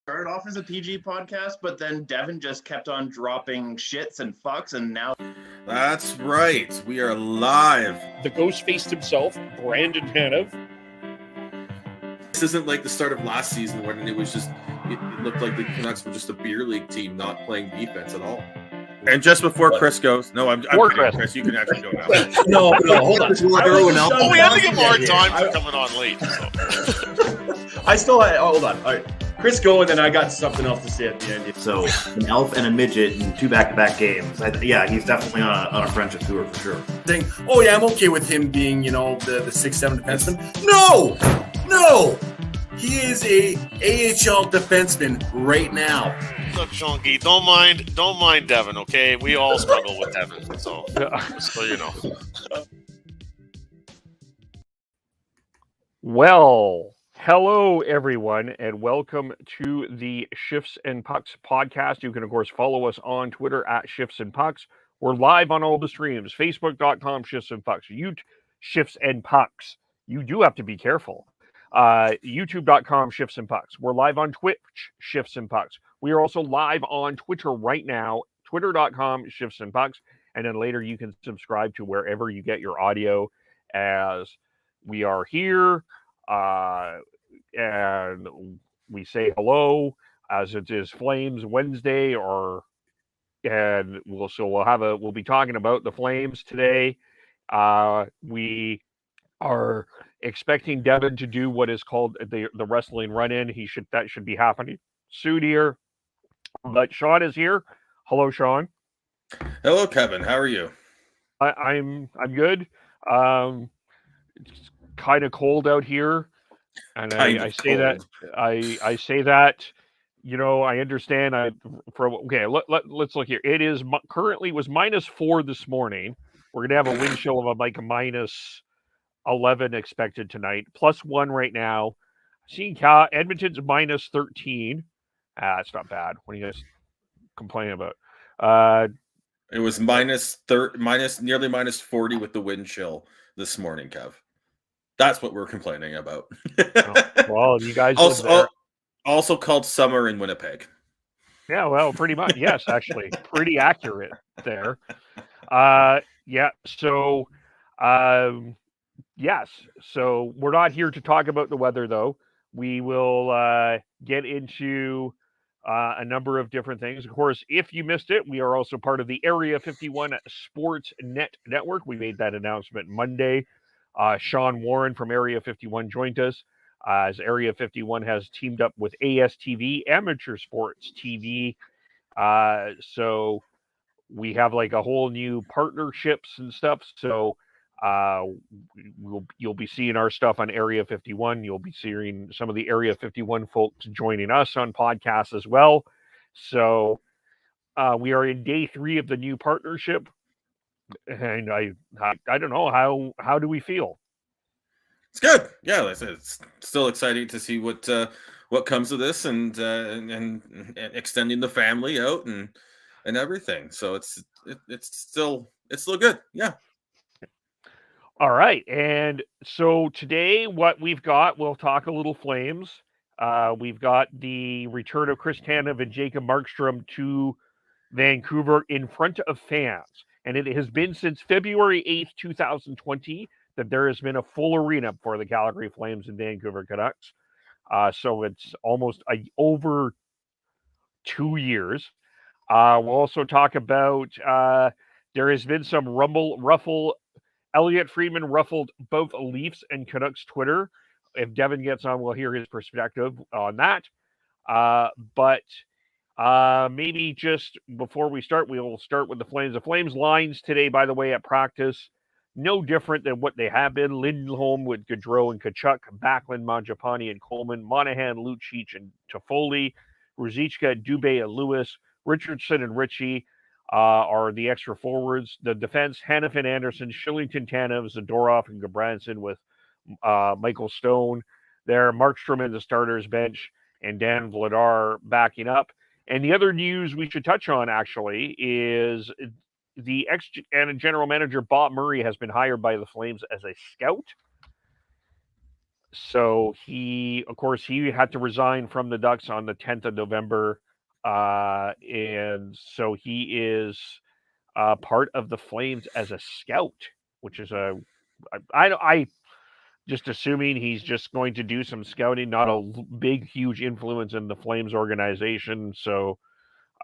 Started off as a PG podcast, but then Devin just kept on dropping shits and fucks, and now... That's right. We are live. The ghost faced himself, Brandon Tanev. This isn't like the start of last season when it was just, it looked like the Canucks were just a beer league team not playing defense at all. And just before Chris goes, no, I'm kidding, Chris, you can actually go now. no, hold on. Oh, we have to get more time for coming on late. So. I still had, hold on. All right. Chris go, and then I got something else to say at the end. So, an elf and a midget in 2 back-to-back games. Yeah, he's definitely on a friendship tour for sure. Saying, oh yeah, I'm okay with him being, the 6'7" defenseman. No! He is a AHL defenseman right now. Look, Shonky, don't mind Devin, okay? We all struggle with Devin, so you know. Well, hello, everyone, and welcome to the Shifts and Pucks podcast. You can, of course, follow us on Twitter at Shifts and Pucks. We're live on all the streams, facebook.com, Shifts and Pucks, Shifts and Pucks. You do have to be careful. YouTube.com, Shifts and Pucks. We're live on Twitch, Shifts and Pucks. We are also live on Twitter right now, twitter.com, Shifts and Pucks. And then later you can subscribe to wherever you get your audio, as we are here. And we say hello as it is Flames Wednesday, we'll be talking about the Flames today. We are expecting Devin to do what is called the wrestling run-in. That should be happening soon here. But Sean is here. Hello, Sean. Hello, Kevin. How are you? I'm good. It's kind of cold out here. And I say that, I understand. Let's look here. It is currently was -4 this morning. We're going to have a wind chill of like a -11 expected tonight, +1 right now. Seeing Edmonton's -13. It's not bad. What are you guys complaining about? It was nearly -40 with the wind chill this morning, Kev. That's what we're complaining about. Well, you guys also called summer in Winnipeg. Yeah, well, pretty much. Yes, actually, pretty accurate there. Yes. So we're not here to talk about the weather, though. We will get into a number of different things. Of course, if you missed it, we are also part of the Area 51 Sports Net Network. We made that announcement Monday. Sean Warren from Area 51 joined us as Area 51 has teamed up with ASTV, Amateur Sports TV. So we have like a whole new partnerships and stuff. So you'll be seeing our stuff on Area 51. You'll be seeing some of the Area 51 folks joining us on podcasts as well. So we are in day 3 of the new partnership. And I don't know, how do we feel? It's good. Yeah, like I said, it's still exciting to see what comes of this and extending the family out and everything. So it's still good. Yeah. All right. And so today what we've got, we'll talk a little Flames. We've got the return of Chris Tanev and Jacob Markstrom to Vancouver in front of fans. And it has been since February 8th, 2020, that there has been a full arena for the Calgary Flames and Vancouver Canucks. So it's almost over 2 years. We'll also talk about there has been some ruffle. Elliot Friedman ruffled both Leafs and Canucks Twitter. If Devin gets on, we'll hear his perspective on that. But maybe just before we start, we'll start with the Flames. The Flames lines today, by the way, at practice, no different than what they have been. Lindholm with Gaudreau and Tkachuk, Backlund, Mangiapane, and Coleman, Monahan, Lucic, and Toffoli, Ruzicka, Dubé, and Lewis, Richardson, and Ritchie are the extra forwards. The defense, Hanifin, Anderson, Shillington, Tanev, Zadorov, and Gabranson with Michael Stone there. Markstrom in the starters bench, and Dan Vladar backing up. And the other news we should touch on, actually, is the ex-general manager Bob Murray has been hired by the Flames as a scout. So of course, he had to resign from the Ducks on the 10th of November. And so he is part of the Flames as a scout, which is I just assuming he's just going to do some scouting, not a big, huge influence in the Flames organization. So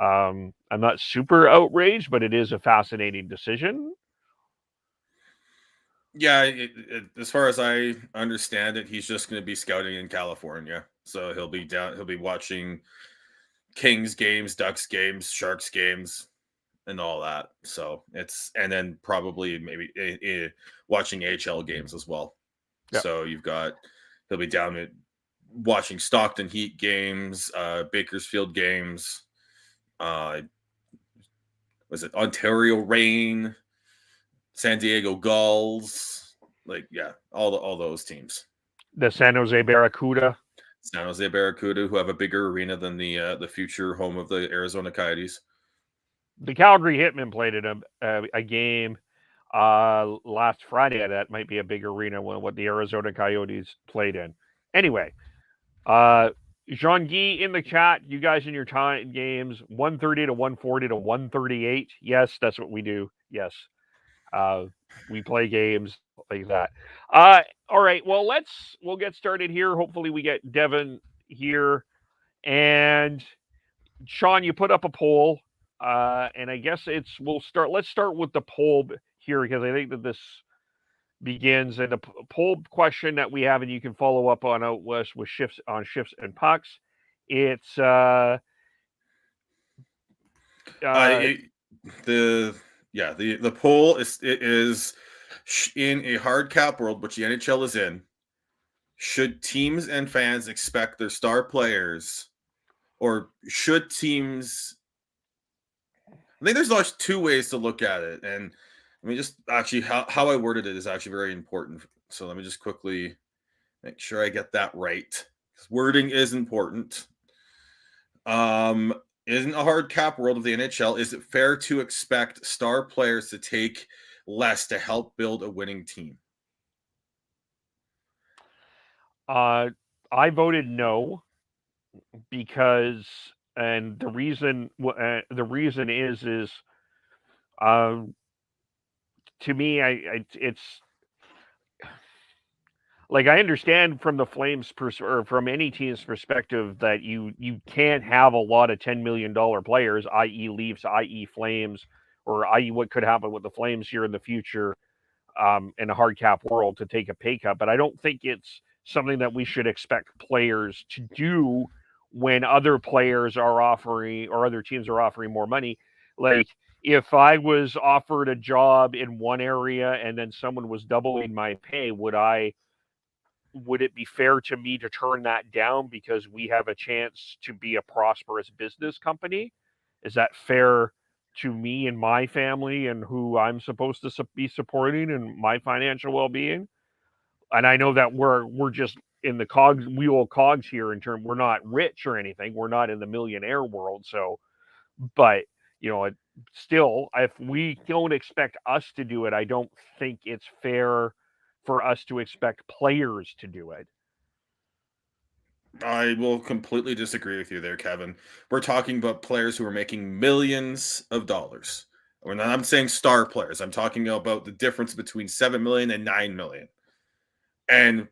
I'm not super outraged, but it is a fascinating decision. Yeah, as far as I understand it, he's just going to be scouting in California. So he'll be watching Kings games, Ducks games, Sharks games, and all that. So and then probably maybe watching AHL games as well. Yeah. So he'll be down at watching Stockton Heat games, Bakersfield games, was it Ontario Reign, San Diego Gulls, all those teams. The San Jose Barracuda. San Jose Barracuda, who have a bigger arena than the future home of the Arizona Coyotes. The Calgary Hitmen played in a game last Friday. That might be a big arena than what the Arizona Coyotes played in. Anyway, Jean-Guy in the chat, you guys in your time games, 130 to 140 to 138. Yes, that's what we do. Yes. We play games like that. All right. Well, we'll get started here. Hopefully we get Devin here. And Sean, you put up a poll. And I guess let's start with the poll here, because I think that this begins, and the poll question that we have, and you can follow up on Out West with shifts and pucks. It's the poll is in a hard cap world, which the NHL is in. Should teams and fans expect their star players, or should teams? I think there's two ways to look at it, and I mean, just actually how I worded it is actually very important. So let me just quickly make sure I get that right, because wording is important. In a hard cap world of the NHL, is it fair to expect star players to take less to help build a winning team? I voted no, because, and the reason is to me, it's like, I understand from the Flames or from any team's perspective that you can't have a lot of $10 million players, i.e. Leafs, i.e. Flames, or i.e. what could happen with the Flames here in the future, in a hard cap world, to take a pay cut. But I don't think it's something that we should expect players to do when other players are offering, or other teams are offering, more money. Like, if I was offered a job in one area and then someone was doubling my pay, would it be fair to me to turn that down because we have a chance to be a prosperous business company? Is that fair to me and my family and who I'm supposed to be supporting and my financial well-being? And I know that we're just in the cogs here, in terms, we're not rich or anything. We're not in the millionaire world. So, but still, if we don't expect us to do it, I don't think it's fair for us to expect players to do it. I will completely disagree with you there, Kevin. We're talking about players who are making millions of dollars. I'm saying star players. I'm talking about the difference between 7 million and 9 million. And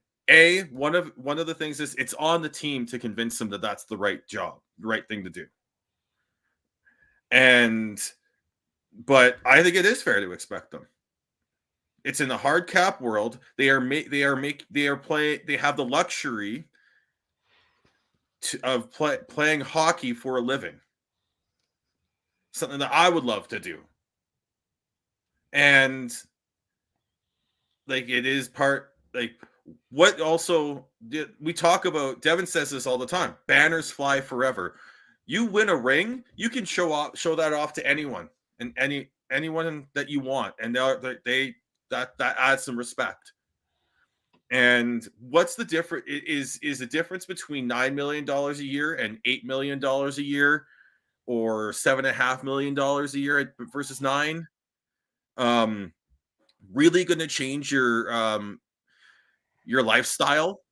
one of the things is, it's on the team to convince them that that's the right job, the right thing to do. But I think it is fair to expect them. It's in the hard cap world. They have the luxury of playing hockey for a living. Something that I would love to do. And it is part, what also we talk about, Devin says this all the time, banners fly forever. You win a ring, you can show that off to anyone, and anyone that you want, and that adds some respect. And what's the difference? Is the difference between $9 million a year and $8 million a year, or $7.5 million a year versus 9, really going to change your lifestyle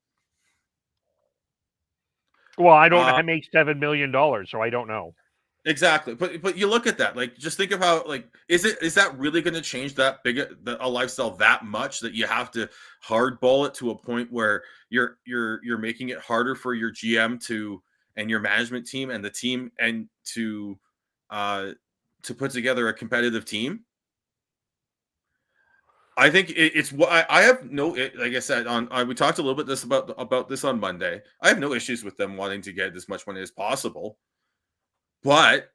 Well, I don't make $7 million, so I don't know. Exactly, but you look at that, like, just think of how, like, is that really going to change that big a lifestyle that much that you have to hardball it to a point where you're making it harder for your GM and your management team and the team and to put together a competitive team? I think it's what I have no, like I said, we talked a little bit about this on Monday. I have no issues with them wanting to get as much money as possible, but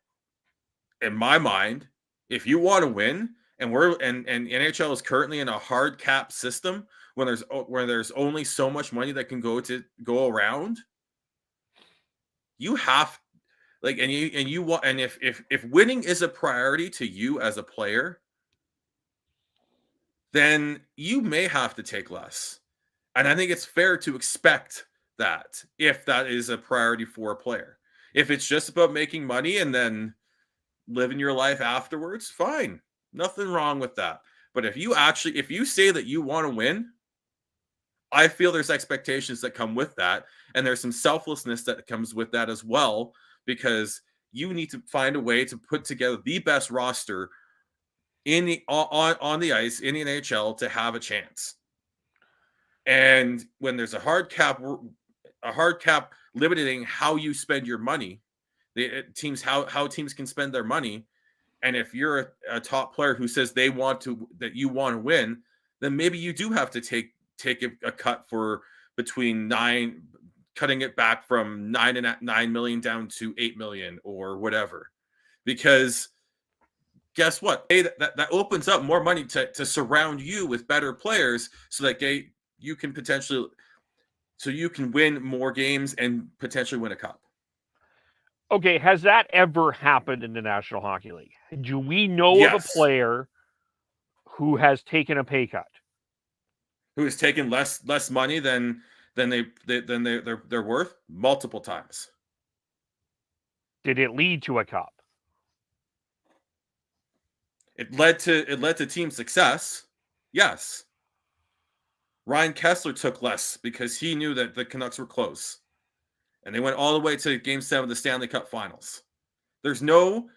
in my mind, if you want to win, and NHL is currently in a hard cap system where there's only so much money that can go around, you have, like, and you want, and if winning is a priority to you as a player, then you may have to take less. And I think it's fair to expect that if that is a priority for a player. If it's just about making money and then living your life afterwards, fine. Nothing wrong with that. But if you say that you want to win, I feel there's expectations that come with that. And there's some selflessness that comes with that as well, because you need to find a way to put together the best roster on the ice in the NHL to have a chance. And when there's a hard cap limiting how you spend your money, how teams can spend their money, and if you're a top player who says that you want to win, then maybe you do have to take a cut for cutting it back from 9 million down to 8 million or whatever, because guess what? That opens up more money to surround you with better players, so that you can win more games and potentially win a cup. Okay, has that ever happened in the National Hockey League? Do we know of a player who has taken a pay cut? Who has taken less money than they're worth multiple times? Did it lead to a cup? It led to team success. Yes. Ryan Kessler took less because he knew that the Canucks were close, and they went all the way to Game 7 of the Stanley Cup Finals. There's no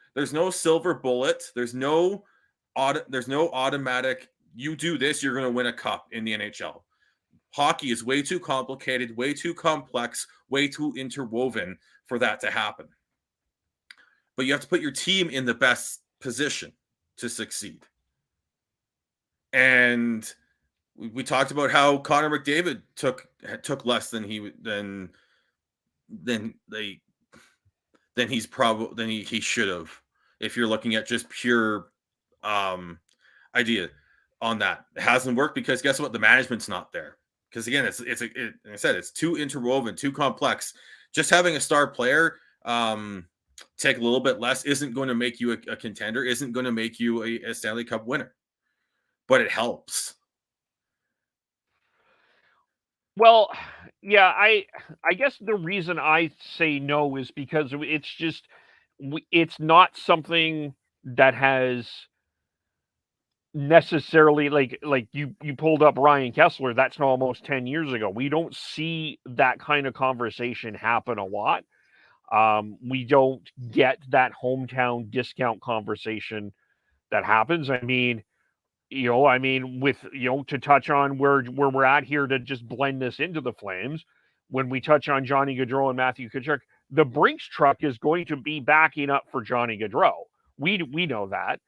silver bullet. There's no automatic. You do this, you're going to win a cup in the NHL. Hockey is way too complicated, way too complex, way too interwoven for that to happen. But you have to put your team in the best position to succeed. And we talked about how Connor McDavid took less than he should have. If you're looking at just pure idea on that, it hasn't worked because guess what? The management's not there. Because again, like I said, it's too interwoven, too complex. Just having a star player take a little bit less isn't going to make you a contender, isn't going to make you a Stanley Cup winner, but it helps. Well, yeah, I guess the reason I say no is because it's not something that has necessarily, like you pulled up Ryan Kessler. That's almost 10 years ago. We don't see that kind of conversation happen a lot. We don't get that hometown discount conversation that happens. I mean, with, to touch on where we're at here, to just blend this into the Flames, when we touch on Johnny Gaudreau and Matthew Tkachuk, the Brinks truck is going to be backing up for Johnny Gaudreau. We know that.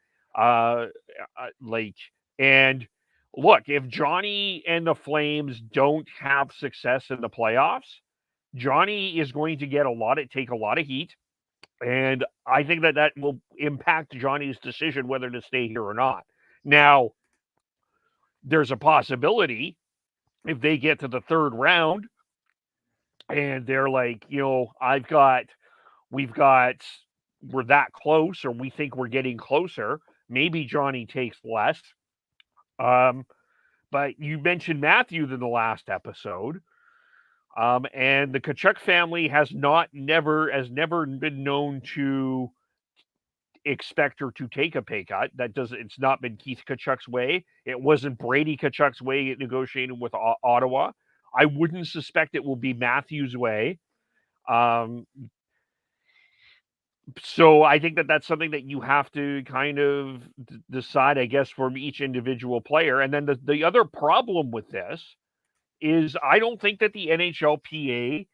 And look, if Johnny and the Flames don't have success in the playoffs, Johnny is going to take a lot of heat. And I think that will impact Johnny's decision whether to stay here or not. Now, there's a possibility if they get to the third round and they're like, we're that close, or we think we're getting closer, maybe Johnny takes less. But you mentioned Matthew in the last episode. And the Tkachuk family has never been known to expect her to take a pay cut. It's not been Keith Tkachuk's way. It wasn't Brady Tkachuk's way negotiating with Ottawa. I wouldn't suspect it will be Matthew's way. So I think that that's something that you have to kind of decide, I guess, from each individual player. And then the other problem with this is I don't think that the NHLPA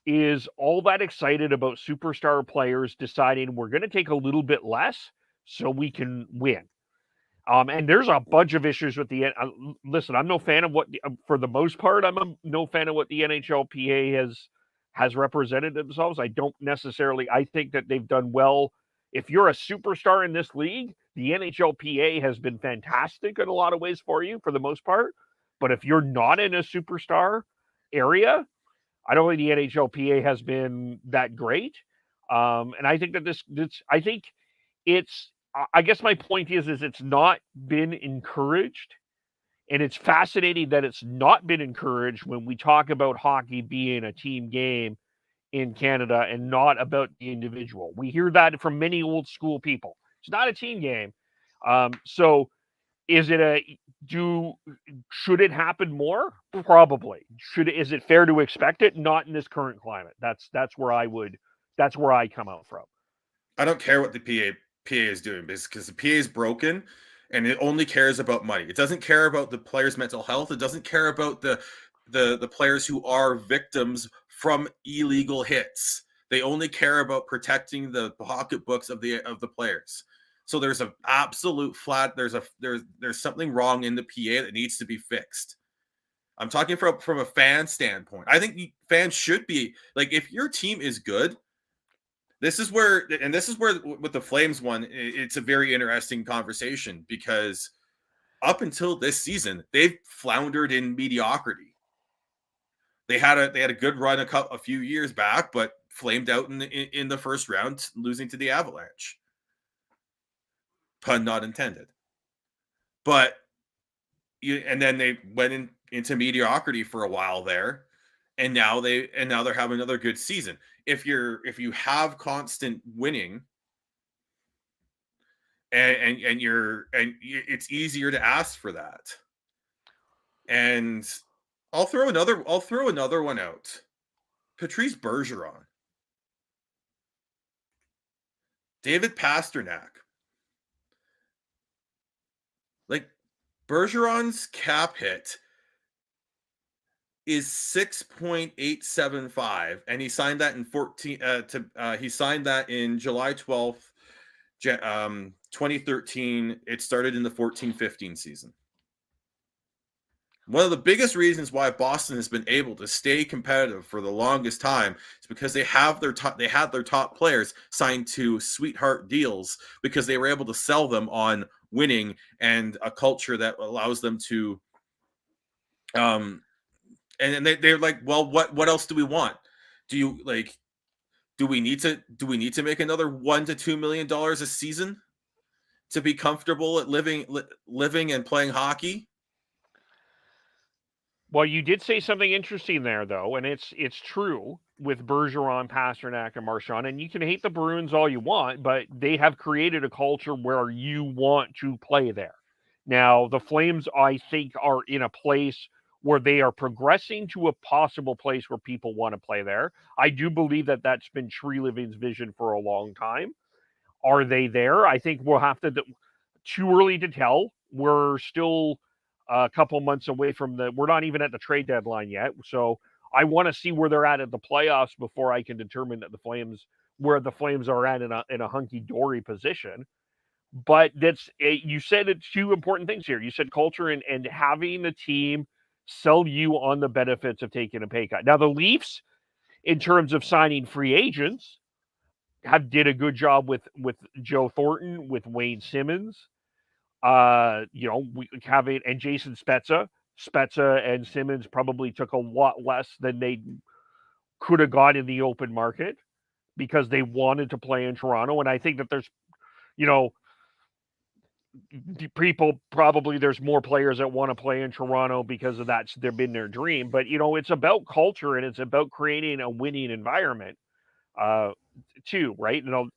is all that excited about superstar players deciding we're going to take a little bit less so we can win. And there's a bunch of issues with the listen. I'm no fan of what, for the most part, no fan of what the NHLPA has represented themselves. I don't necessarily. I think that they've done well. If you're a superstar in this league, the NHLPA has been fantastic in a lot of ways for you, for the most part. But if you're not in a superstar area, I don't think the NHLPA has been that great. And I think that I think it's. I guess my point is it's not been encouraged. And it's fascinating that it's not been encouraged when we talk about hockey being a team game in Canada and not about the individual. We hear that from many old school people. It's not a team game. So is it should it happen more? Probably. Is it fair to expect it? Not in this current climate. That's where I come out from. I don't care what the PA is doing because the PA is broken and it only cares about money. It doesn't care about the players' mental health. It doesn't care about the players who are victims from illegal hits. They only care about protecting the pocketbooks of the players. So there's an absolute flat. There's something wrong in the PA that needs to be fixed. I'm talking from a fan standpoint. I think fans should be like, if your team is good. This is where with the Flames one, it's a very interesting conversation because up until this season, they've floundered in mediocrity. They had a good run a few years back, but flamed out in the first round, losing to the Avalanche. Pun not intended. But and then they went into mediocrity for a while there, and now they're having another good season. If you have constant winning, and it's easier to ask for that. And I'll throw another one out. Patrice Bergeron, David Pastrnak. Like, Bergeron's cap hit is 6.875, and he signed that in he signed that in July 12th, 2013. It started in the 14-15 season. One of the biggest reasons why Boston has been able to stay competitive for the longest time is because they had their top players signed to sweetheart deals because they were able to sell them on winning and a culture that allows them to and they're like, well, what else do we want? Do we need to make another $1 to $2 million a season to be comfortable at living and playing hockey? Well, you did say something interesting there, though, and it's true with Bergeron, Pastrnak, and Marchand. And you can hate the Bruins all you want, but they have created a culture where you want to play there. Now, the Flames, I think, are in a place where they are progressing to a possible place where people want to play there. I do believe that that's been Tree Living's vision for a long time. Are they there? I think we'll have to. Too early to tell. We're still a couple months away from we're not even at the trade deadline yet. So I want to see where they're at the playoffs before I can determine that where the Flames are at in a hunky-dory position. But you said two important things here. You said culture and having the team sell you on the benefits of taking a pay cut. Now, the Leafs, in terms of signing free agents, did a good job with Joe Thornton, with Wayne Simmons. We have it, and Jason Spezza and Simmons probably took a lot less than they could have got in the open market because they wanted to play in Toronto. And I think that there's, people probably there's more players that want to play in Toronto because of that's been their dream. But it's about culture and it's about creating a winning environment. Too, right? And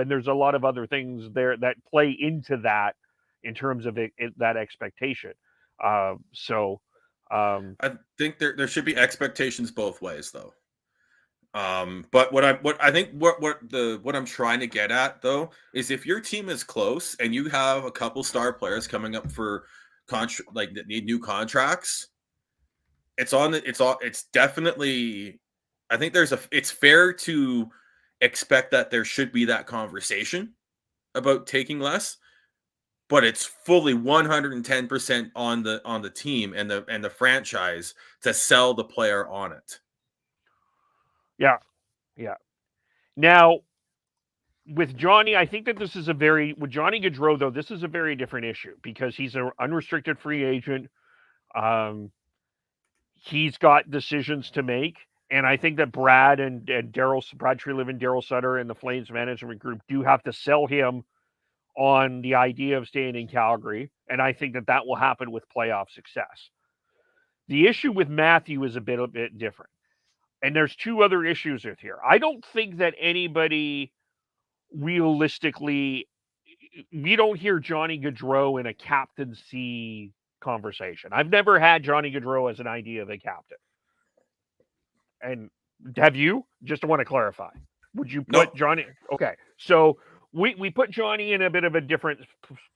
there's a lot of other things there that play into that in terms of that expectation. I think there should be expectations both ways, though. But what I'm trying to get at though is if your team is close and you have a couple star players coming up for that need new contracts, it's definitely, I think it's fair to expect that there should be that conversation about taking less, but it's fully 110% on the team and the franchise to sell the player on it. Yeah. Now, with Johnny, I think that with Johnny Gaudreau, though, this is a very different issue because he's an unrestricted free agent. He's got decisions to make. And I think that Brad Treliving, Daryl Sutter, and the Flames management group do have to sell him on the idea of staying in Calgary. And I think that will happen with playoff success. The issue with Matthew is a bit different. And there's two other issues with here. I don't think that anybody realistically, we don't hear Johnny Gaudreau in a captaincy conversation. I've never had Johnny Gaudreau as an idea of a captain. And have you? Just want to clarify. Would you put Johnny? Okay. So we put Johnny in a bit of a different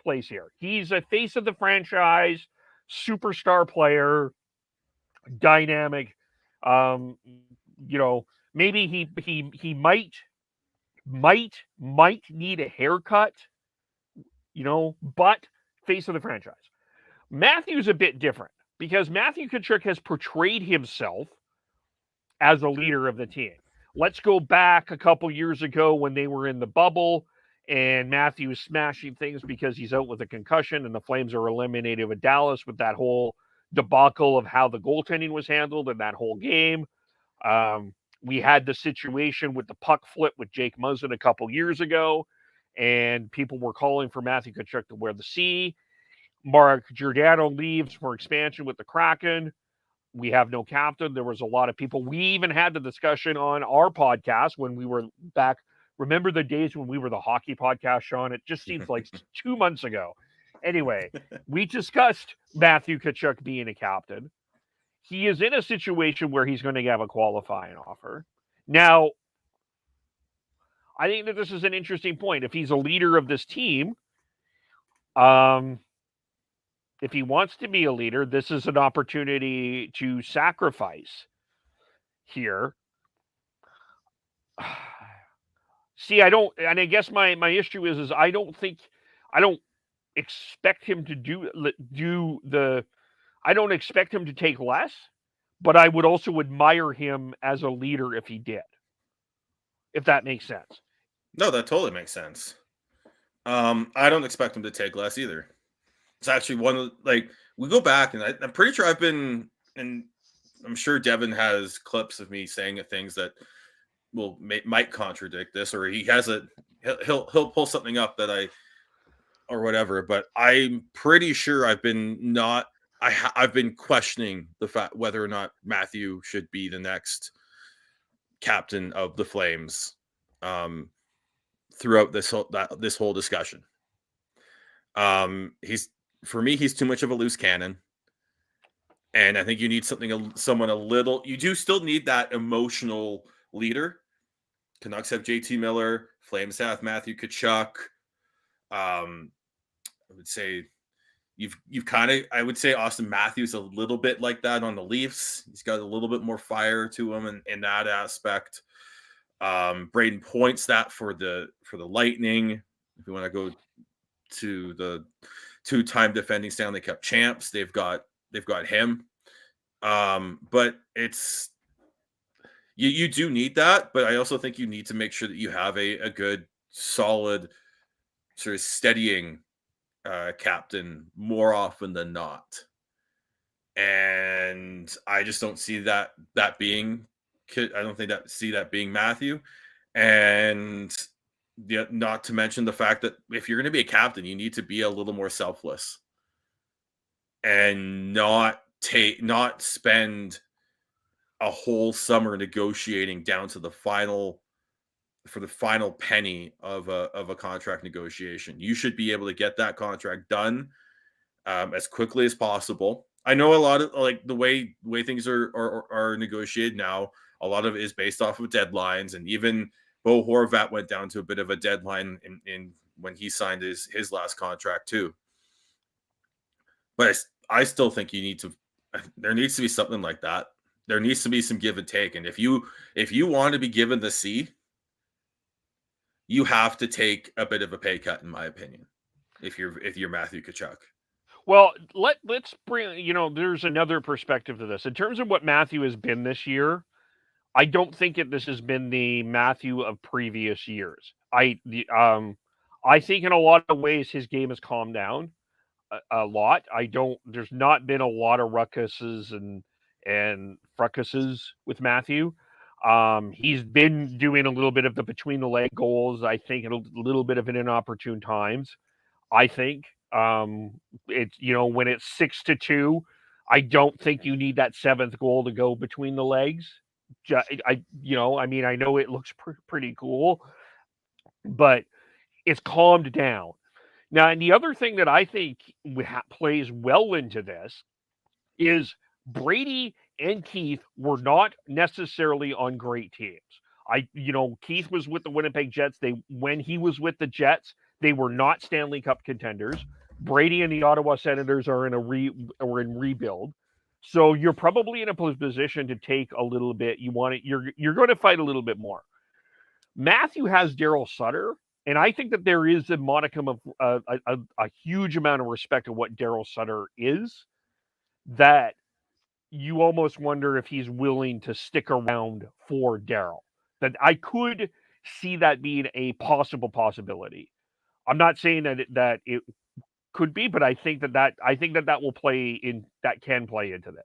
place here. He's a face of the franchise, superstar player, dynamic. Maybe he might need a haircut, but face of the franchise. Matthew's a bit different because Matthew Tkachuk has portrayed himself as a leader of the team. Let's go back a couple years ago when they were in the bubble and Matthew is smashing things because he's out with a concussion and the Flames are eliminated with Dallas with that whole debacle of how the goaltending was handled in that whole game. We had the situation with the puck flip with Jake Muzzin a couple years ago, and people were calling for Matthew Tkachuk to wear the C. Mark Giordano leaves for expansion with the Kraken. We have no captain. There was a lot of people. We even had the discussion on our podcast when we were back. Remember the days when we were the hockey podcast, Sean? It just seems like 2 months ago. Anyway, we discussed Matthew Tkachuk being a captain. He is in a situation where he's going to have a qualifying offer. Now, I think that this is an interesting point. If he's a leader of this team, if he wants to be a leader, this is an opportunity to sacrifice here. See, I guess my issue is I don't expect him to I don't expect him to take less, but I would also admire him as a leader if he did. If that makes sense. No, that totally makes sense. I don't expect him to take less either. It's actually we go back and I'm pretty sure and I'm sure Devin has clips of me saying things that might contradict this, or he'll pull something up that or whatever, but I'm pretty sure I've been questioning the fact whether or not Matthew should be the next captain of the Flames throughout this whole discussion. For me, he's too much of a loose cannon. And I think you need someone a little, you do still need that emotional leader. Canucks have J.T.Miller, Flames have Matthew Tkachuk. I would say I would say Austin Matthews a little bit like that on the Leafs. He's got a little bit more fire to him in that aspect. Braden Point's that for the Lightning. If you want to go to the two-time defending Stanley Cup champs, they've got him. But it's you do need that, but I also think you need to make sure that you have a good, solid, sort of steadying captain more often than not. And I just don't see that being. I don't think see that being Matthew. And not to mention the fact that if you're going to be a captain, you need to be a little more selfless and not spend a whole summer negotiating down to the final penny of a contract negotiation. You should be able to get that contract done as quickly as possible I know a lot of like the way things are negotiated now. A lot of it is based off of deadlines, and even Bo Horvat went down to a bit of a deadline in when he signed his last contract too. But I still think there needs to be something like that. There needs to be some give and take. And if you want to be given the C, you have to take a bit of a pay cut, in my opinion, if you're Matthew Tkachuk. Well, let's bring, there's another perspective to this. In terms of what Matthew has been this year, I don't think this has been the Matthew of previous years. I think in a lot of ways his game has calmed down a lot. There's not been a lot of ruckuses and fruckuses with Matthew. He's been doing a little bit of the between the leg goals, I think, a little bit of it in inopportune times. I think it's, when it's 6-2, I don't think you need that seventh goal to go between the legs. I know it looks pretty cool, but it's calmed down. Now, and the other thing that I think plays well into this is Brady and Keith were not necessarily on great teams. Keith was with the Winnipeg Jets. When he was with the Jets, they were not Stanley Cup contenders. Brady and the Ottawa Senators are in rebuild. So you're probably in a position to take a little bit. You're going to fight a little bit more. Matthew has Daryl Sutter, and I think that there is a modicum of a huge amount of respect of what Daryl Sutter is, that you almost wonder if he's willing to stick around for Daryl. That I could see that being a possibility. I'm not saying that it could be, but I think that will play in, that can play into this.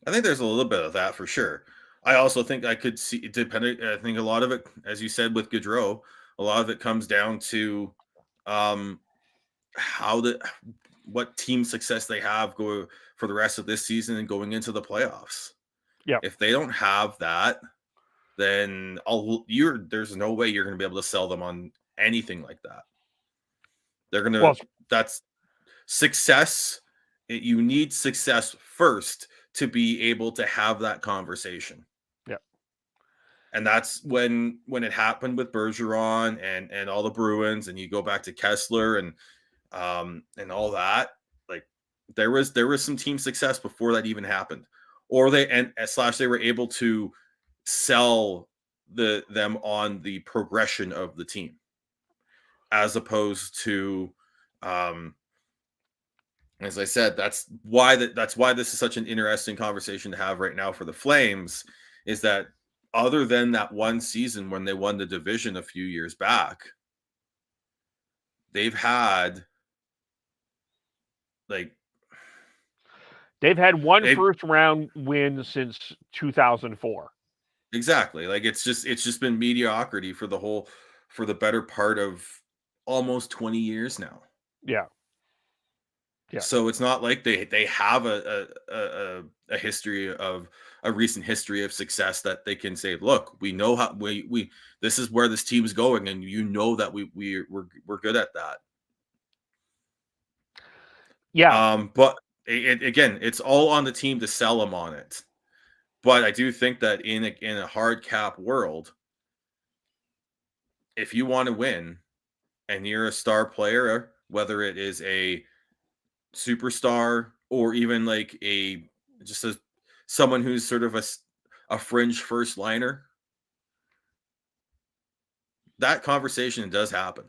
I think there's a little bit of that for sure. I also think I could see, I think a lot of it, as you said with Gaudreau, a lot of it comes down to what team success they have go for the rest of this season and going into the playoffs. Yeah. If they don't have that, then there's no way you're going to be able to sell them on anything like that. They're going to, that's success. You need success first to be able to have that conversation. Yeah. And that's when it happened with Bergeron and all the Bruins, and you go back to Kessler and all that. Like there was some team success before that even happened, or they were able to sell them on the progression of the team, as opposed to, as I said, that's why this is such an interesting conversation to have right now for the Flames, is that other than that one season when they won the division a few years back, they've had one first round win since 2004. Exactly. Like it's just been mediocrity for the better part of almost 20 years now. Yeah. Yeah. So it's not like they have a history of a recent history of success that they can say, look, we know how we this is where this team's going, and that we're good at that. Yeah. But again, it's all on the team to sell them on it. But I do think that in a hard cap world, if you want to win and you're a star player, whether it is a superstar or even like someone who's sort of a fringe first liner, that conversation does happen.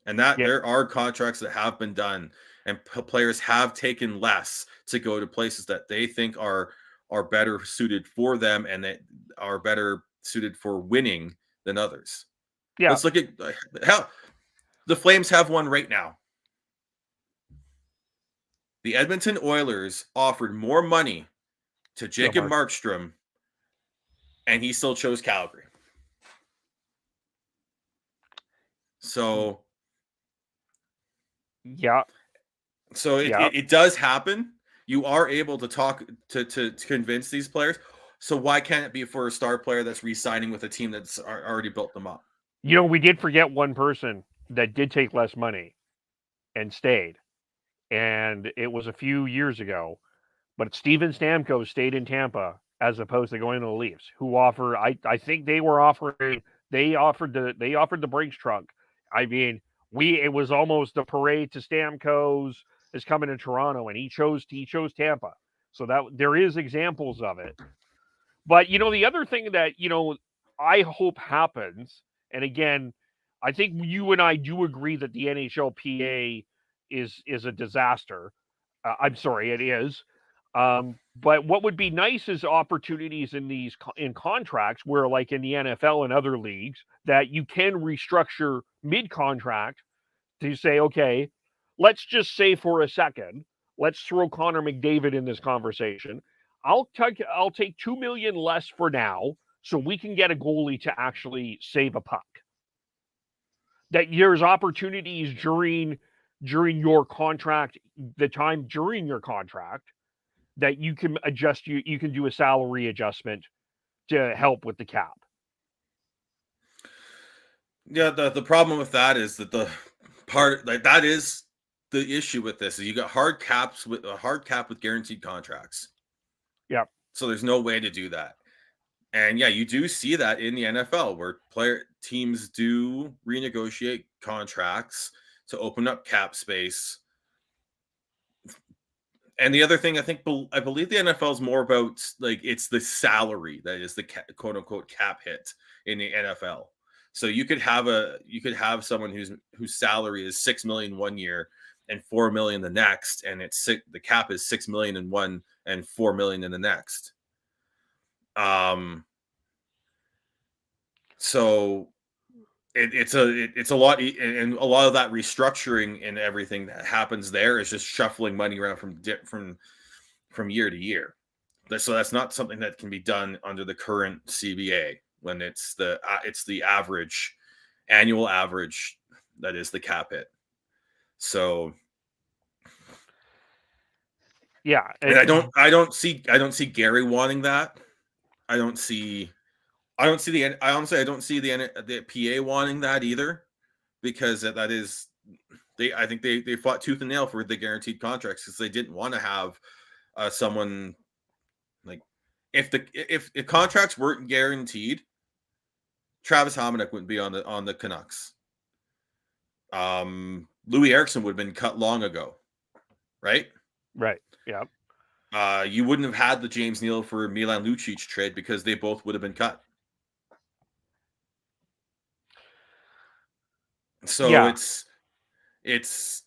And that there are contracts that have been done, and players have taken less to go to places that they think are better suited for them and that are better suited for winning than others. Yeah. Let's look at how the Flames have one right now. The Edmonton Oilers offered more money to Jacob Markstrom, and he still chose Calgary. So, yeah. So it does happen. You are able to talk to convince these players. So why can't it be for a star player that's re-signing with a team that's already built them up? We did forget one person that did take less money and stayed. and it was a few years ago. But Steven Stamkos stayed in Tampa as opposed to going to the Leafs, who offer. I think they were offering. They offered the Brinks trunk. I mean, it was almost a parade to Stamkos is coming to Toronto, and he chose Tampa. So that there is examples of it. But the other thing that I hope happens, and again, I think you and I do agree that the NHLPA is a disaster. I'm sorry, it is. But what would be nice is opportunities in contracts where, like in the NFL and other leagues, that you can restructure mid-contract to say, okay, let's just say for a second, let's throw Connor McDavid in this conversation. I'll take $2 million less for now, so we can get a goalie to actually save a puck. That there's opportunities during your contract, the time during your contract, that you can adjust. You can do a salary adjustment to help with the cap. Yeah, the problem with that is that the part that is the issue with this is you got hard cap with guaranteed contracts. Yeah. So there's no way to do that. And yeah, you do see that in the NFL where teams do renegotiate contracts to open up cap space. And the other thing, I believe the NFL is more about it's the salary that is the quote unquote cap hit in the NFL. So you could have someone whose salary is $6 million one year and $4 million the next, and the cap is $6 million in one and $4 million in the next. So it's a lot, and a lot of that restructuring and everything that happens there is just shuffling money around from year to year. So that's not something that can be done under the current CBA when it's the annual average that is the cap hit. So yeah, and I don't see Gary wanting that. I don't see the PA wanting that either, because I think they fought tooth and nail for the guaranteed contracts because they didn't want to have someone like if contracts weren't guaranteed, Travis Hamonic wouldn't be on the Canucks. Louis Eriksson would have been cut long ago, right? Right. Yeah. You wouldn't have had the James Neal for Milan Lucic trade because they both would have been cut. So yeah. It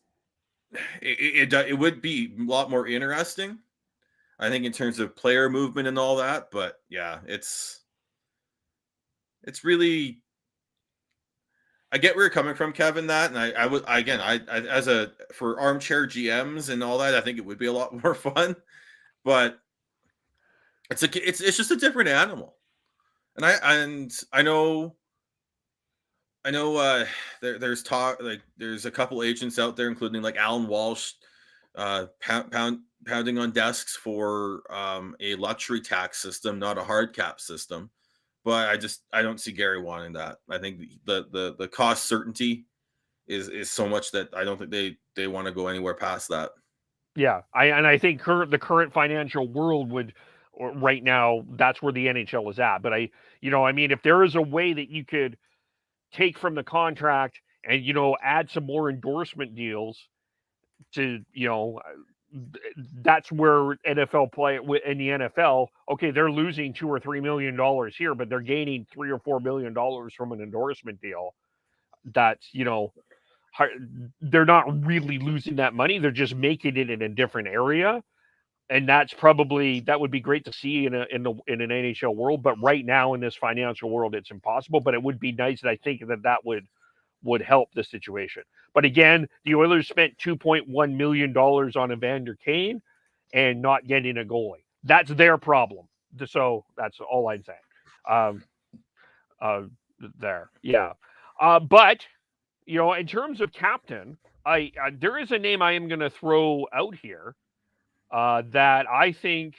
would be a lot more interesting, I think, in terms of player movement and all that. But yeah, it's really, I get where you're coming from, Kevin. That, and for armchair GMs and all that, I think it would be a lot more fun. But it's just a different animal, and I know there's talk, there's a couple agents out there, including like Alan Walsh, pounding on desks for a luxury tax system, not a hard cap system. But I don't see Gary wanting that. I think the cost certainty is so much that I don't think they want to go anywhere past that. Yeah, I think the current financial world would, or right now, that's where the NHL is at. But if there is a way that you could take from the contract and add some more endorsement deals to that's where NFL play in the NFL. Okay, they're losing $2 or $3 million here, but they're gaining $3 or $4 million from an endorsement deal. That's they're not really losing that money. They're just making it in a different area. And that would be great to see in an NHL world. But right now in this financial world, it's impossible. But it would be nice, and I think that would help the situation. But again, the Oilers spent $2.1 million on Evander Kane and not getting a goalie. That's their problem. So that's all I'm saying. There, yeah. But in terms of captain, there is a name I am going to throw out here that I think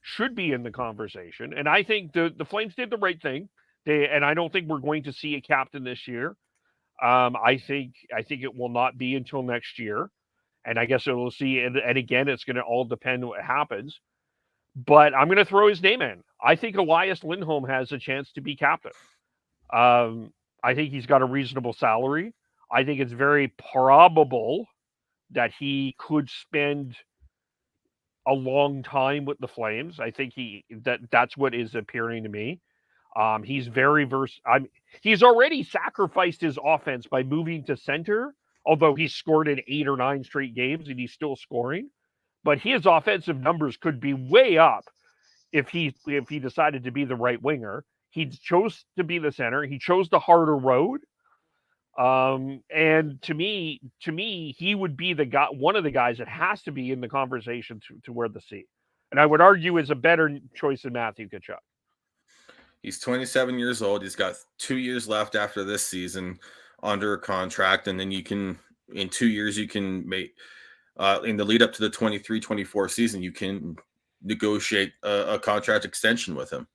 should be in the conversation, and I think the Flames did the right thing. And I don't think we're going to see a captain this year. I think it will not be until next year, And I guess we'll see. And again, it's going to all depend what happens. But I'm going to throw his name in. I think Elias Lindholm has a chance to be captain. I think he's got a reasonable salary. I think it's very probable that he could spend a long time with the Flames. I think that's what is appearing to me. He's very he's already sacrificed his offense by moving to center, although he's scored in 8 or 9 straight games and he's still scoring. But his offensive numbers could be way up if he decided to be the right winger. He chose to be the center. He chose the harder road. And to me, he would be the guy, one of the guys that has to be in the conversation to wear the C. And I would argue is a better choice than Matthew Tkachuk. He's 27 years old. He's got 2 years left after this season under a contract. And then in 2 years, you can make, in the lead up to the 23-24 season, you can negotiate a contract extension with him.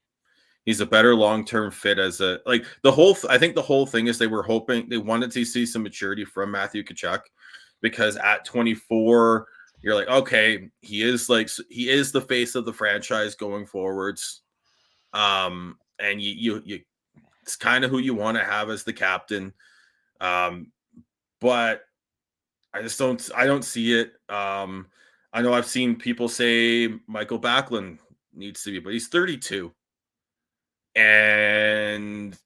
He's a better long-term fit I think the whole thing is they wanted to see some maturity from Matthew Tkachuk, because at 24, you're like, okay, he is the face of the franchise going forwards. And you it's kind of who you want to have as the captain. But I don't see it. I know I've seen people say Michael Backlund needs to be, but he's 32. And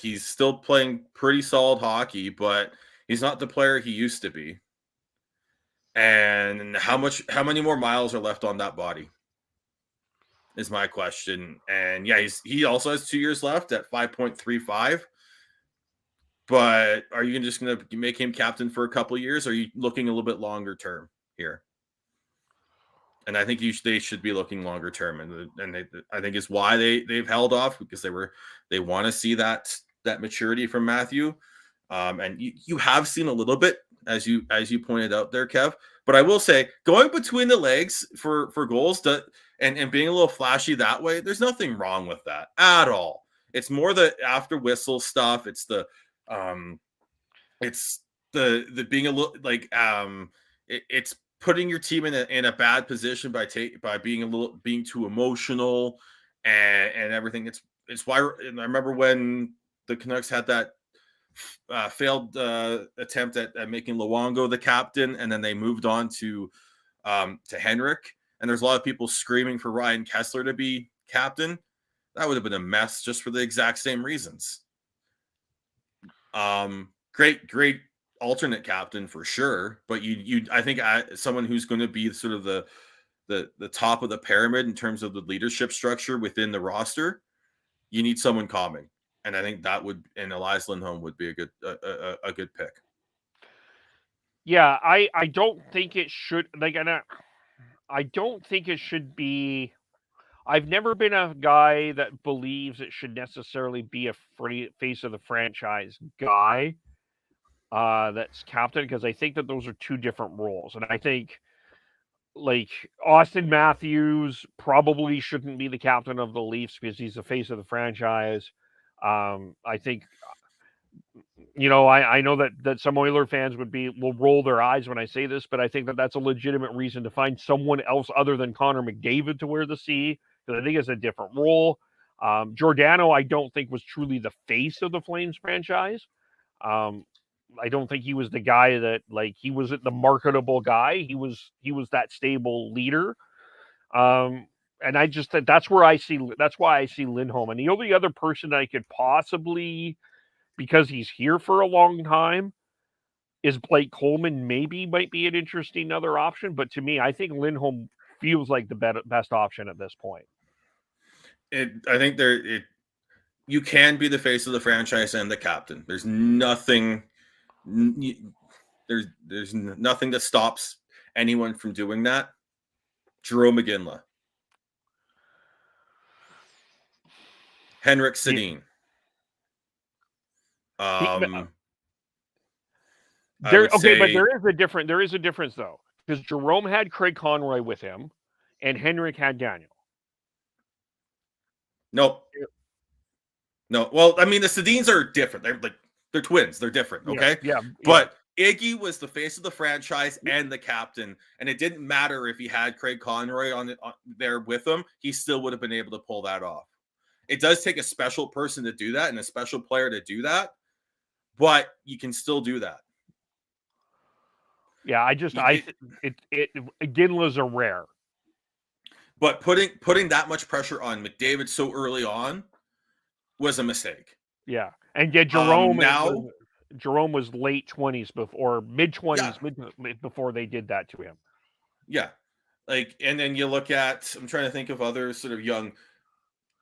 he's still playing pretty solid hockey, but he's not the player he used to be. And how many more miles are left on that body is my question. And yeah, he also has 2 years left at 5.35. But are you just going to make him captain for a couple of years? Or are you looking a little bit longer term here? And I think they should be looking longer term, and I think it's why they've held off, because they want to see that maturity from Matthew, and you have seen a little bit as you pointed out there, Kev. But I will say, going between the legs for goals and being a little flashy that way, there's nothing wrong with that at all. It's more the after whistle stuff. It's the being a little like it's putting your team in a bad position by being too emotional and everything. It's why I remember when the Canucks had that failed attempt at making Luongo the captain, and then they moved on to Henrik. And there's a lot of people screaming for Ryan Kessler to be captain. That would have been a mess just for the exact same reasons. Great alternate captain for sure, but I think someone who's going to be sort of the top of the pyramid in terms of the leadership structure within the roster, you need someone calming, and I think and Elias Lindholm would be a good pick. Yeah, I don't think it should I don't think it should be. I've never been a guy that believes it should necessarily be a face of the franchise guy that's captain, because I think that those are two different roles. And I think like Austin Matthews probably shouldn't be the captain of the Leafs because he's the face of the franchise. I think, I know that some Oiler fans will roll their eyes when I say this, but I think that that's a legitimate reason to find someone else other than Connor McDavid to wear the C, because I think it's a different role. Giordano, I don't think was truly the face of the Flames franchise. I don't think he was the guy that he wasn't the marketable guy. He was that stable leader. And I just think that's why I see Lindholm. And the only other person I could possibly, because he's here for a long time, is Blake Coleman. Maybe might be an interesting other option. But to me, I think Lindholm feels like the best option at this point. I think you can be the face of the franchise and the captain. There's nothing. There's nothing that stops anyone from doing that. Jarome McGinley, Henrik Sedin. But there is a difference though, because Jarome had Craig Conroy with him, and Henrik had Daniel. Nope. No. Well, I mean, the Sedins are different. They're twins. They're different. Okay. Yeah. But Iggy was the face of the franchise and the captain, and it didn't matter if he had Craig Conroy on there with him. He still would have been able to pull that off. It does take a special person to do that and a special player to do that, but you can still do that. Yeah, Ginlas are rare. But putting that much pressure on McDavid so early on was a mistake. Yeah, and yeah, Jerome was late 20s or mid 20s before they did that to him. Yeah, like, and then you look at, I'm trying to think of other sort of young,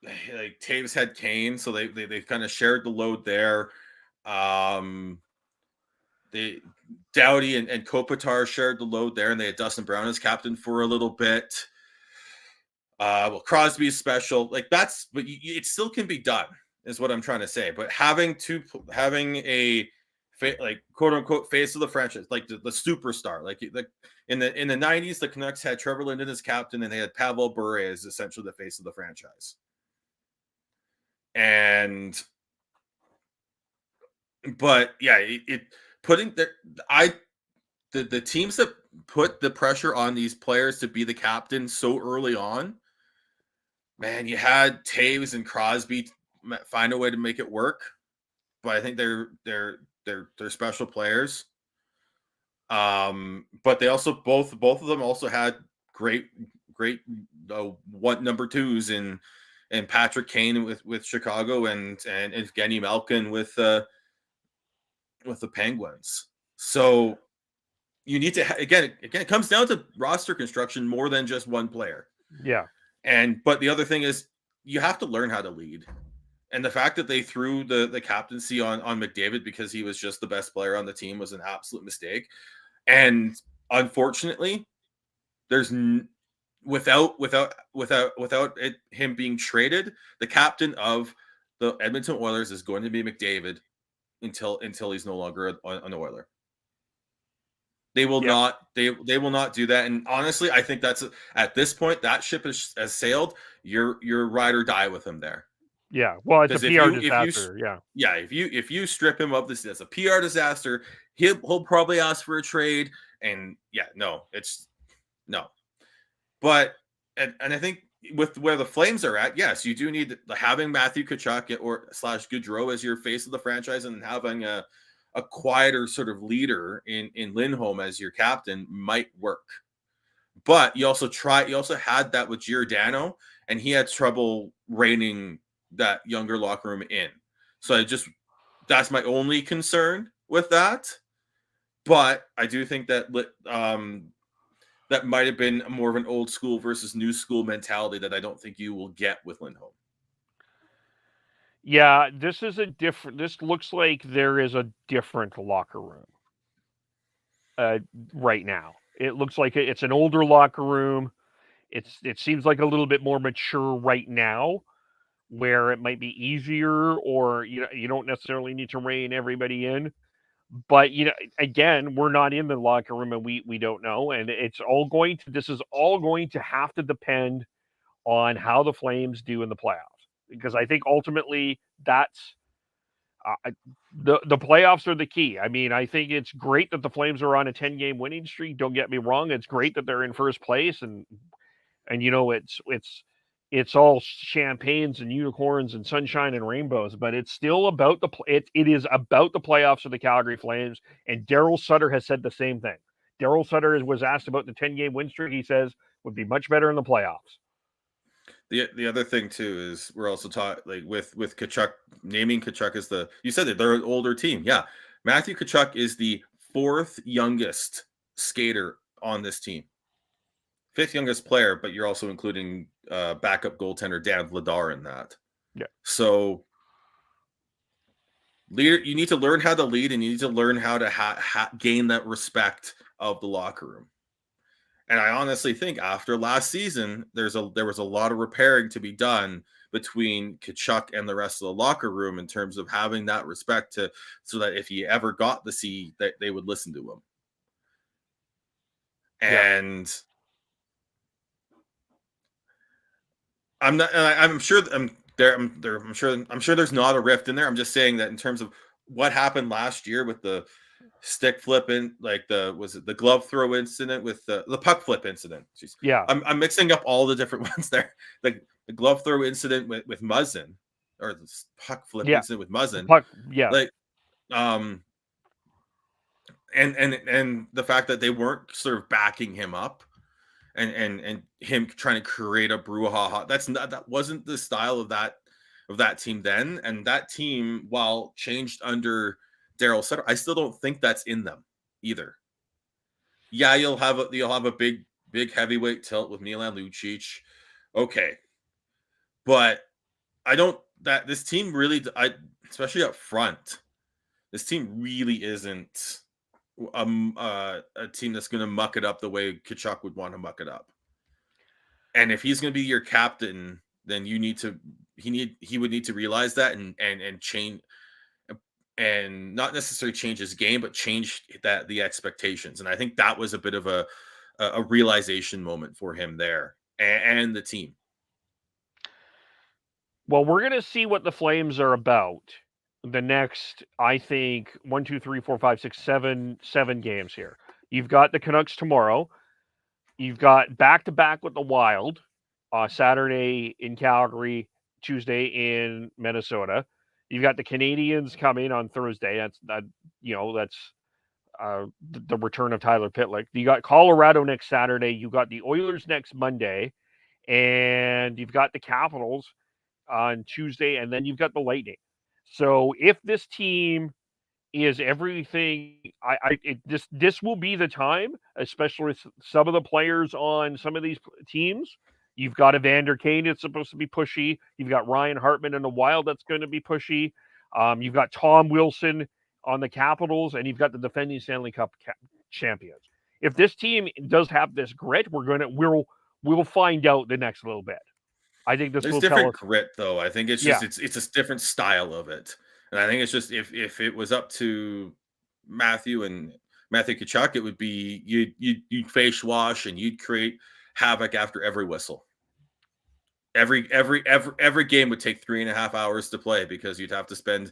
like Taves had Kane, so they kind of shared the load there. They Doughty and Kopitar shared the load there, and they had Dustin Brown as captain for a little bit. Well, Crosby's special, like that's, but it still can be done, is what I'm trying to say. But having a like quote unquote face of the franchise, like the superstar, like in the 90s, the Canucks had Trevor Linden as captain, and they had Pavel Bure as essentially the face of the franchise. But yeah, the teams that put the pressure on these players to be the captain so early on, man, you had Taves and Crosby find a way to make it work, but I think they're special players. But they also both of them also had great number twos in Patrick Kane with Chicago and Evgeny Malkin with the Penguins. So you need to again it comes down to roster construction more than just one player. Yeah. But the other thing is you have to learn how to lead. And the fact that they threw the captaincy on McDavid because he was just the best player on the team was an absolute mistake. And unfortunately, there's without him being traded, the captain of the Edmonton Oilers is going to be McDavid until he's no longer an Oiler. They will not. They will not do that. And honestly, I think that's at this point that ship has sailed. You're ride or die with him there. Yeah. Well, it's a PR disaster. Yeah. If you strip him of this as a PR disaster, he'll probably ask for a trade. And no. But and I think with where the Flames are at, yes, you do need having Matthew Tkachuk or / Gaudreau as your face of the franchise, and having a quieter sort of leader in Lindholm as your captain might work. But you also had that with Giordano, and he had trouble reining that younger locker room in. So that's my only concern with that. But I do think that that might have been more of an old school versus new school mentality that I don't think you will get with Lindholm. Yeah, this looks like there is a different locker room right now. It looks like it's an older locker room. It seems like a little bit more mature right now, where it might be easier, or you don't necessarily need to rein everybody in. But again, we're not in the locker room, and we don't know, and this is all going to have to depend on how the Flames do in the playoffs. Because I think ultimately that's the playoffs are the key. I mean, I think it's great that the Flames are on a 10-game winning streak. Don't get me wrong; it's great that they're in first place, and it's all champagnes and unicorns and sunshine and rainbows. But it's still about it is about the playoffs for the Calgary Flames. And Daryl Sutter has said the same thing. Daryl Sutter was asked about the 10-game win streak. He says would be much better in the playoffs. The other thing too is we're also taught, like with Tkachuk, naming Tkachuk as you said that they're an older team. Yeah. Matthew Tkachuk is the 4th youngest skater on this team. 5th youngest player, but you're also including backup goaltender Dan Vladar in that. Yeah. So leader, you need to learn how to lead, and you need to learn how to gain that respect of the locker room. And I honestly think after last season, there was a lot of repairing to be done between Tkachuk and the rest of the locker room in terms of having that respect so that if he ever got the C, that they would listen to him. And I'm sure there's not a rift in there. I'm just saying that in terms of what happened last year with the stick flipping, like the glove throw incident with the puck flip incident. Jeez. Yeah. I'm mixing up all the different ones there. Like the glove throw incident with Muzzin, or the puck flip incident with Muzzin. Puck, yeah. Like and the fact that they weren't sort of backing him up and him trying to create a brouhaha. That wasn't the style of that team then. And that team, while changed under Daryl Sutter, I still don't think that's in them either. Yeah, you'll have a big heavyweight tilt with Milan Lucic. Okay. But this team really, especially up front, this team really isn't a team that's going to muck it up the way Tkachuk would want to muck it up. And if he's going to be your captain, then he would need to realize that and change, and not necessarily change his game, but change the expectations. And I think that was a bit of a realization moment for him there and the team. Well, we're going to see what the Flames are about the next, I think, 1, 2, 3, 4, 5, 6, 7 games here. You've got the Canucks tomorrow. You've got back-to-back with the Wild, Saturday in Calgary, Tuesday in Minnesota. You've got the Canadiens coming on Thursday. That's the return of Tyler Pitlick. You got Colorado next Saturday. You got the Oilers next Monday, and you've got the Capitals on Tuesday, and then you've got the Lightning. So if this team is everything, this will be the time, especially with some of the players on some of these teams. You've got Evander Kane that's supposed to be pushy. You've got Ryan Hartman in the Wild that's going to be pushy. You've got Tom Wilson on the Capitals, and you've got the defending Stanley Cup champions. If this team does have this grit, we'll find out the next little bit. I think this will different tell us grit, though. I think it's just it's a different style of it, and I think it's just if it was up to Matthew Tkachuk, it would be you'd face wash and you'd create havoc after every whistle. Every game would take 3.5 hours to play because you'd have to spend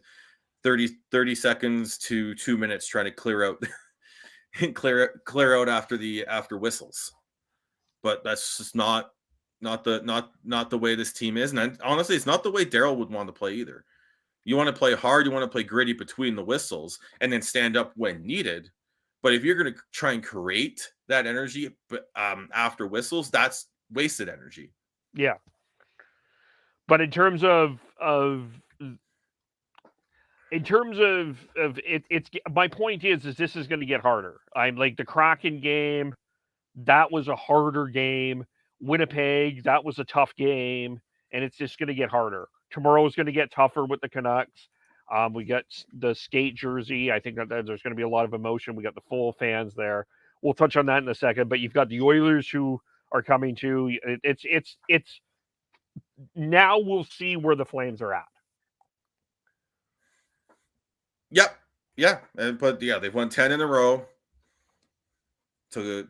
30 seconds to 2 minutes trying to clear out after whistles. But that's just not the way this team is, and honestly, it's not the way Daryl would want to play either. You want to play hard, you want to play gritty between the whistles, and then stand up when needed. But if you're going to try and create that energy, after whistles, that's wasted energy. Yeah. But in terms of it's my point is this is going to get harder. I'm like the Kraken game, that was a harder game. Winnipeg, that was a tough game, and it's just going to get harder. Tomorrow is going to get tougher with the Canucks. We got the skate jersey. I think that there's going to be a lot of emotion. We got the full fans there. We'll touch on that in a second. But you've got the Oilers who are coming too. It's now we'll see where the Flames are at. Yep. Yeah. But they've won 10 in a row. To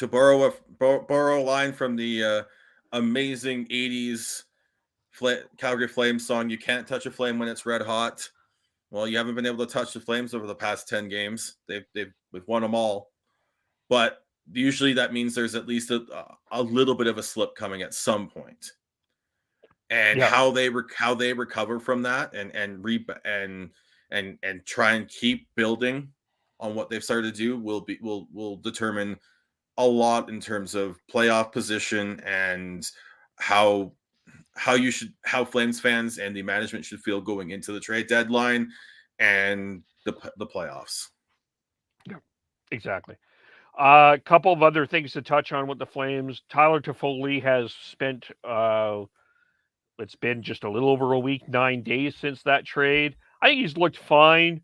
borrow a line from the amazing 80s Calgary Flames song, you can't touch a flame when it's red hot. Well, you haven't been able to touch the Flames over the past 10 games. We've won them all. But usually that means there's at least a little bit of a slip coming at some point. And how they recover from that and try and keep building on what they've started to do will determine a lot in terms of playoff position and how Flames fans and the management should feel going into the trade deadline and the playoffs. Yeah, exactly. A couple of other things to touch on with the Flames. Tyler Toffoli has spent it's been just a little over a week, 9 days since that trade. I think he's looked fine.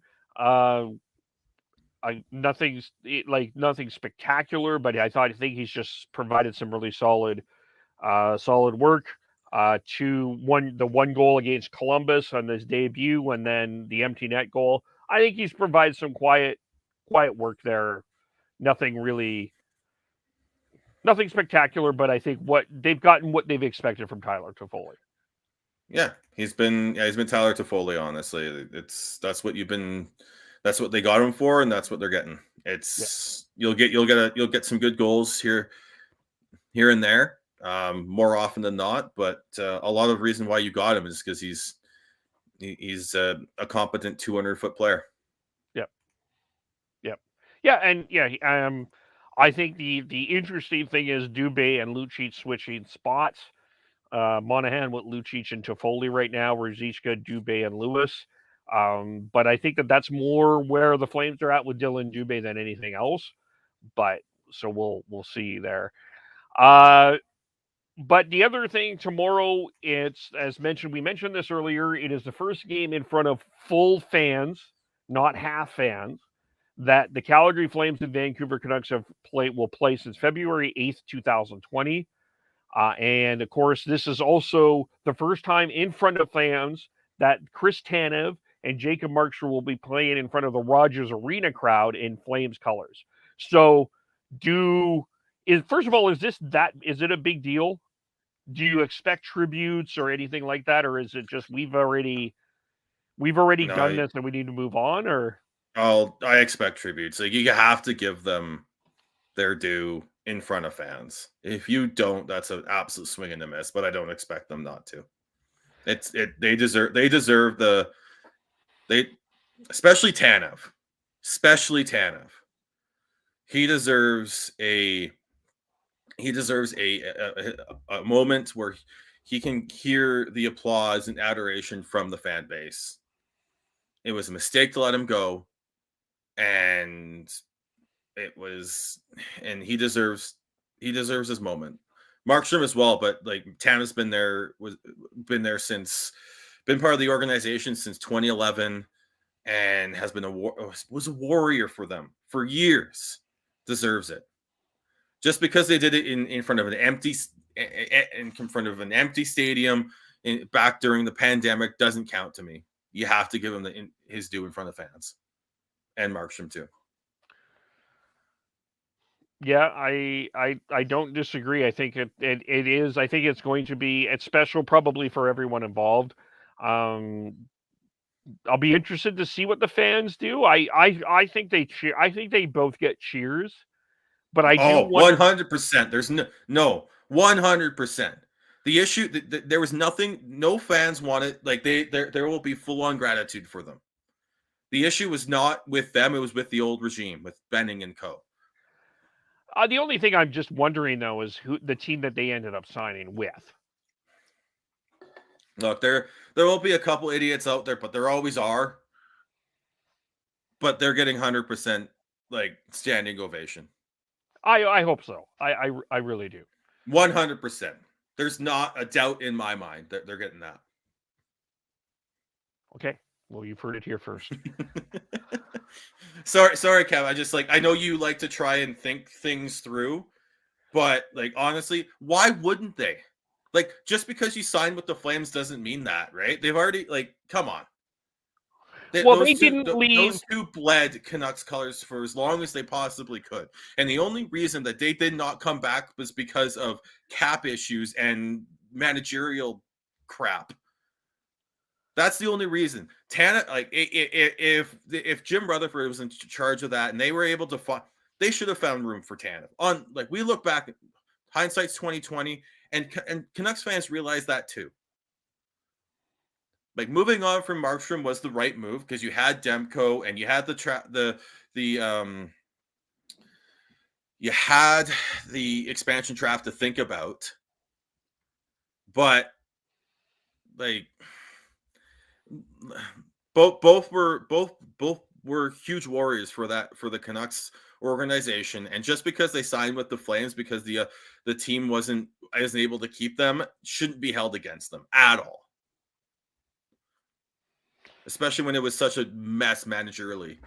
Nothing spectacular, but I think he's just provided some really solid work. The one goal against Columbus on his debut, and then the empty net goal. I think he's provided some quiet work there. Nothing spectacular, but I think what they've expected from Tyler Toffoli. Yeah, he's been Tyler Toffoli. Honestly, that's what you've been That's what they got him for, and that's what they're getting. It's you'll get some good goals here and there, more often than not. But a lot of the reason why you got him is because he's a competent 200-foot player. Yeah, and I think the interesting thing is Dubé and Lucic switching spots. Monahan with Lucic and Toffoli right now, Ruzicka, Dubé, and Lewis. But I think that's more where the Flames are at with Dylan Dubé than anything else. But so we'll see there. But the other thing tomorrow, it's as mentioned, we mentioned this earlier. It is the first game in front of full fans, not half fans, that the Calgary Flames and Vancouver Canucks will play since February 8th, 2020. And of course, this is also the first time in front of fans that Chris Tanev and Jacob Markstrom will be playing in front of the Rogers Arena crowd in Flames colors. So, first of all, is it a big deal? Do you expect tributes or anything like that, or is it just we've already done this and we need to move on? Or I expect tributes. Like, you have to give them their due in front of fans. If you don't, that's an absolute swing and a miss. But I don't expect them not to. They deserve especially Tanev. He deserves a moment where he can hear the applause and adoration from the fan base. It was a mistake to let him go, and he deserves his moment. Markstrom as well, but like Tanev's been part of the organization since 2011 and has been was a warrior for them for years. Deserves it. Just because they did it in front of an empty stadium back during the pandemic doesn't count to me. You have to give him his due in front of fans, and Markstrom too. Yeah, I don't disagree. I think it is. I think it's going to be special probably for everyone involved. I'll be interested to see what the fans do. I think they cheer. I think they both get cheers. But I do 100%. There's no 100%. The issue there was nothing. No fans wanted, like there will be full on gratitude for them. The issue was not with them; it was with the old regime, with Benning and co. The only thing I'm just wondering though is who the team that they ended up signing with. Look, there will be a couple idiots out there, but there always are. But they're getting 100% like standing ovation. I hope so. I really do. 100%. There's not a doubt in my mind that they're getting that. Okay. Well, you've heard it here first. Sorry, Kev. I know you like to try and think things through, but like honestly, why wouldn't they? Like, just because you signed with the Flames doesn't mean that, right? They've already come on. They didn't leave. Those two bled Canucks colors for as long as they possibly could. And the only reason that they did not come back was because of cap issues and managerial crap. That's the only reason. If Jim Rutherford was in charge of that and they were able to find, they should have found room for Tanev. We look back, hindsight's 2020, and Canucks fans realize that too. Like, moving on from Markstrom was the right move because you had Demko and you had you had the expansion draft to think about. But like both were huge warriors for the Canucks organization, and just because they signed with the Flames because the team wasn't able to keep them shouldn't be held against them at all. Especially when it was such a mess managerially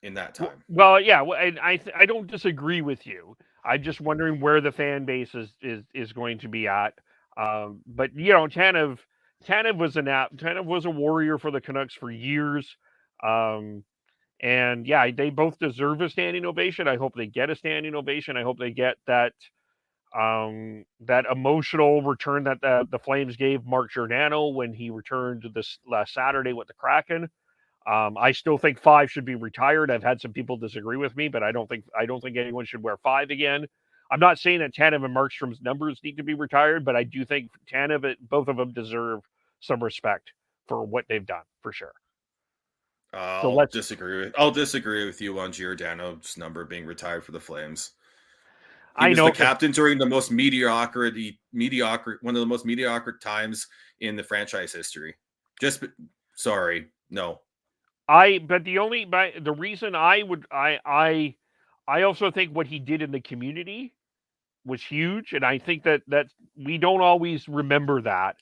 in that time. Well, yeah, and I don't disagree with you. I'm just wondering where the fan base is going to be at. But Tanev was a warrior for the Canucks for years. And yeah, they both deserve a standing ovation. I hope they get a standing ovation. I hope they get that emotional return that the Flames gave Mark Giordano when he returned this last Saturday with the Kraken. I still think 5 should be retired. I've had some people disagree with me, but I don't think anyone should wear 5 again. I'm not saying that Tanev and Markstrom's numbers need to be retired, but I do think Tanev, both of them deserve some respect for what they've done, for sure. I'll disagree with you on Giordano's number being retired for the Flames. He was the captain during the most mediocre, one of the most mediocre times in the franchise history. No. The reason I also think what he did in the community was huge, and I think that we don't always remember that,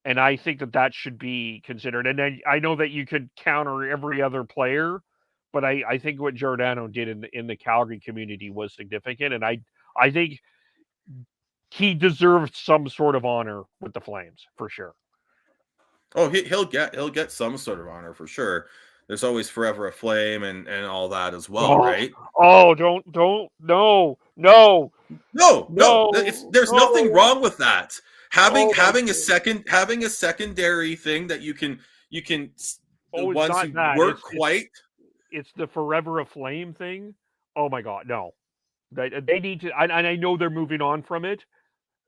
and I think that should be considered. And then I know that you could counter every other player, but I think what Giordano did in the Calgary community was significant, and I think he deserved some sort of honor with the Flames for sure. Oh, he'll get some sort of honor for sure. There's always forever a Flame and all that as well, right? Oh, no. There's nothing wrong with that. Having a secondary thing that you can the ones who work quite. It's the forever a Flame thing. Oh my God, no. They need to, and I know they're moving on from it,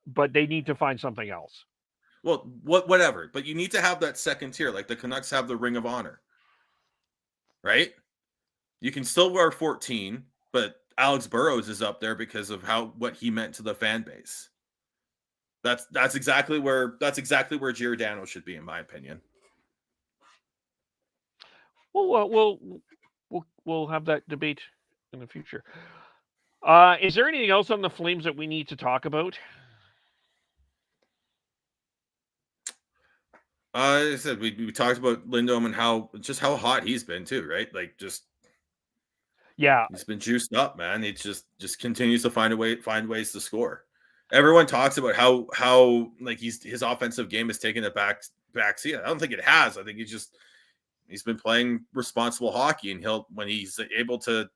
but they need to find something else. Well, whatever. But you need to have that second tier, like the Canucks have the Ring of Honor, right? You can still wear 14, but Alex Burrows is up there because of what he meant to the fan base. That's exactly where Giordano should be, in my opinion. Well, we'll have that debate in the future. Is there anything else on the Flames that we need to talk about? As I said, we talked about Lindholm and how hot he's been too, right? Like he's been juiced up, man. He just continues to find ways to score. Everyone talks about how like his offensive game has taken a back seat. I don't think it has. I think he's been playing responsible hockey, and when he's able to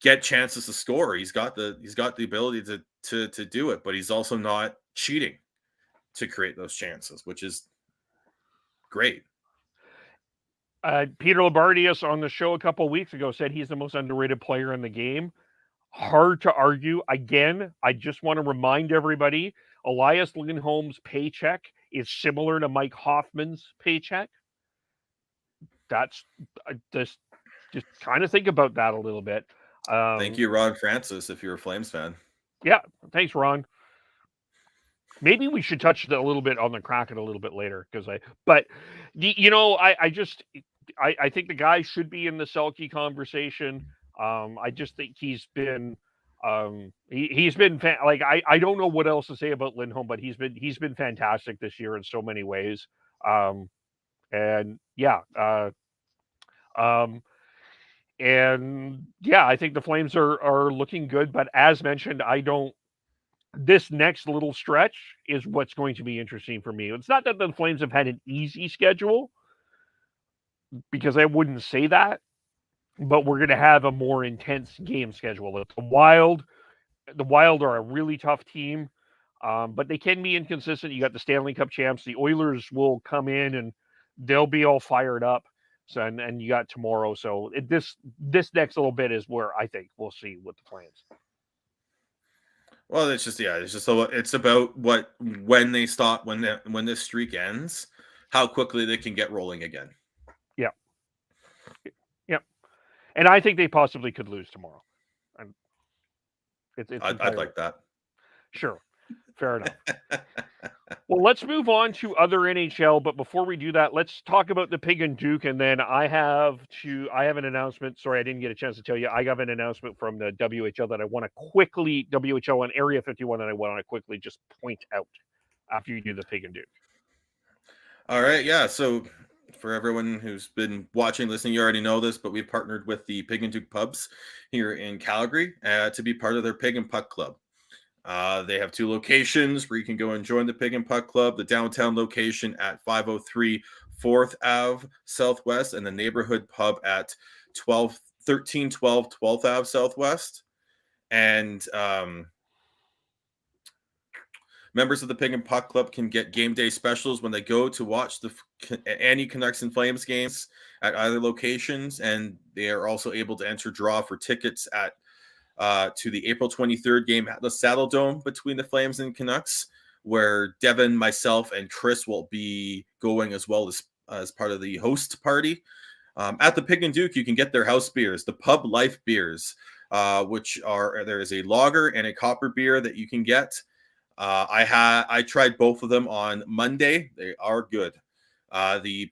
get chances to score, he's got the ability to do it, but he's also not cheating to create those chances, which is great. Peter Labardius on the show a couple of weeks ago said he's the most underrated player in the game. Hard to argue. Again, I just want to remind everybody, Elias Lindholm's paycheck is similar to Mike Hoffman's paycheck. That's just kind of think about that a little bit. Thank you, Ron Francis, if you're a Flames fan. Yeah, thanks, Ron. Maybe we should touch a little bit on the Kraken a little bit later, I think the guy should be in the Selke conversation. I just think he's been I don't know what else to say about Lindholm, but he's been fantastic this year in so many ways. I think the Flames are looking good, but as mentioned, this next little stretch is what's going to be interesting for me. It's not that the Flames have had an easy schedule, because I wouldn't say that, but we're going to have a more intense game schedule. The Wild are a really tough team, but they can be inconsistent. You got the Stanley Cup champs. The Oilers will come in and they'll be all fired up. So, and you got tomorrow. So this next little bit is where I think we'll see with the Flames. Well, it's about when they stop, when this streak ends, how quickly they can get rolling again. Yeah. Yep. And I think they possibly could lose tomorrow. I'd like that. Sure. Fair enough. Well, let's move on to other NHL. But before we do that, let's talk about the Pig and Duke. And then I have an announcement. Sorry, I didn't get a chance to tell you. I got an announcement from the WHL that I want to quickly, WHL on Area 51, that I want to quickly just point out after you do the Pig and Duke. All right. Yeah. So for everyone who's been watching, listening, you already know this, but we've partnered with the Pig and Duke pubs here in Calgary to be part of their Pig and Puck Club. They have 2 locations where you can go and join the Pig and Puck Club. The downtown location at 503 4th Ave Southwest, and the neighborhood pub at 1312 12th Ave Southwest. And Members of the Pig and Puck Club can get game day specials when they go to watch any Canucks and Flames games at either locations, and they are also able to enter draw for tickets to the April 23rd game at the Saddle Dome between the Flames and Canucks, where Devin, myself, and Chris will be going as well as part of the host party. At the Pig and Duke, you can get their house beers, the Pub Life beers, which there is a lager and a copper beer that you can get. I tried both of them on Monday. They are good. The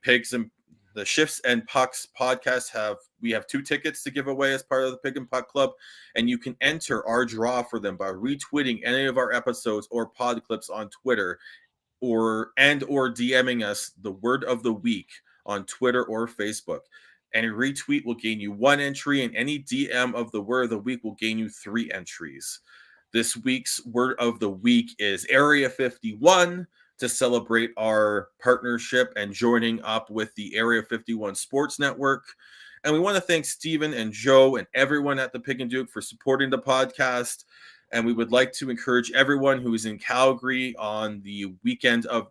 Shifts and Pucks podcast we have 2 tickets to give away as part of the Pig and Puck Club, and you can enter our draw for them by retweeting any of our episodes or pod clips on Twitter, or DMing us the word of the week on Twitter or Facebook. Any retweet will gain you 1 entry, and any DM of the word of the week will gain you 3 entries. This week's word of the week is Area 51, to celebrate our partnership and joining up with the Area 51 Sports Network. And we want to thank Stephen and Joe and everyone at the Pig and Duke for supporting the podcast. And we would like to encourage everyone who is in Calgary on the weekend of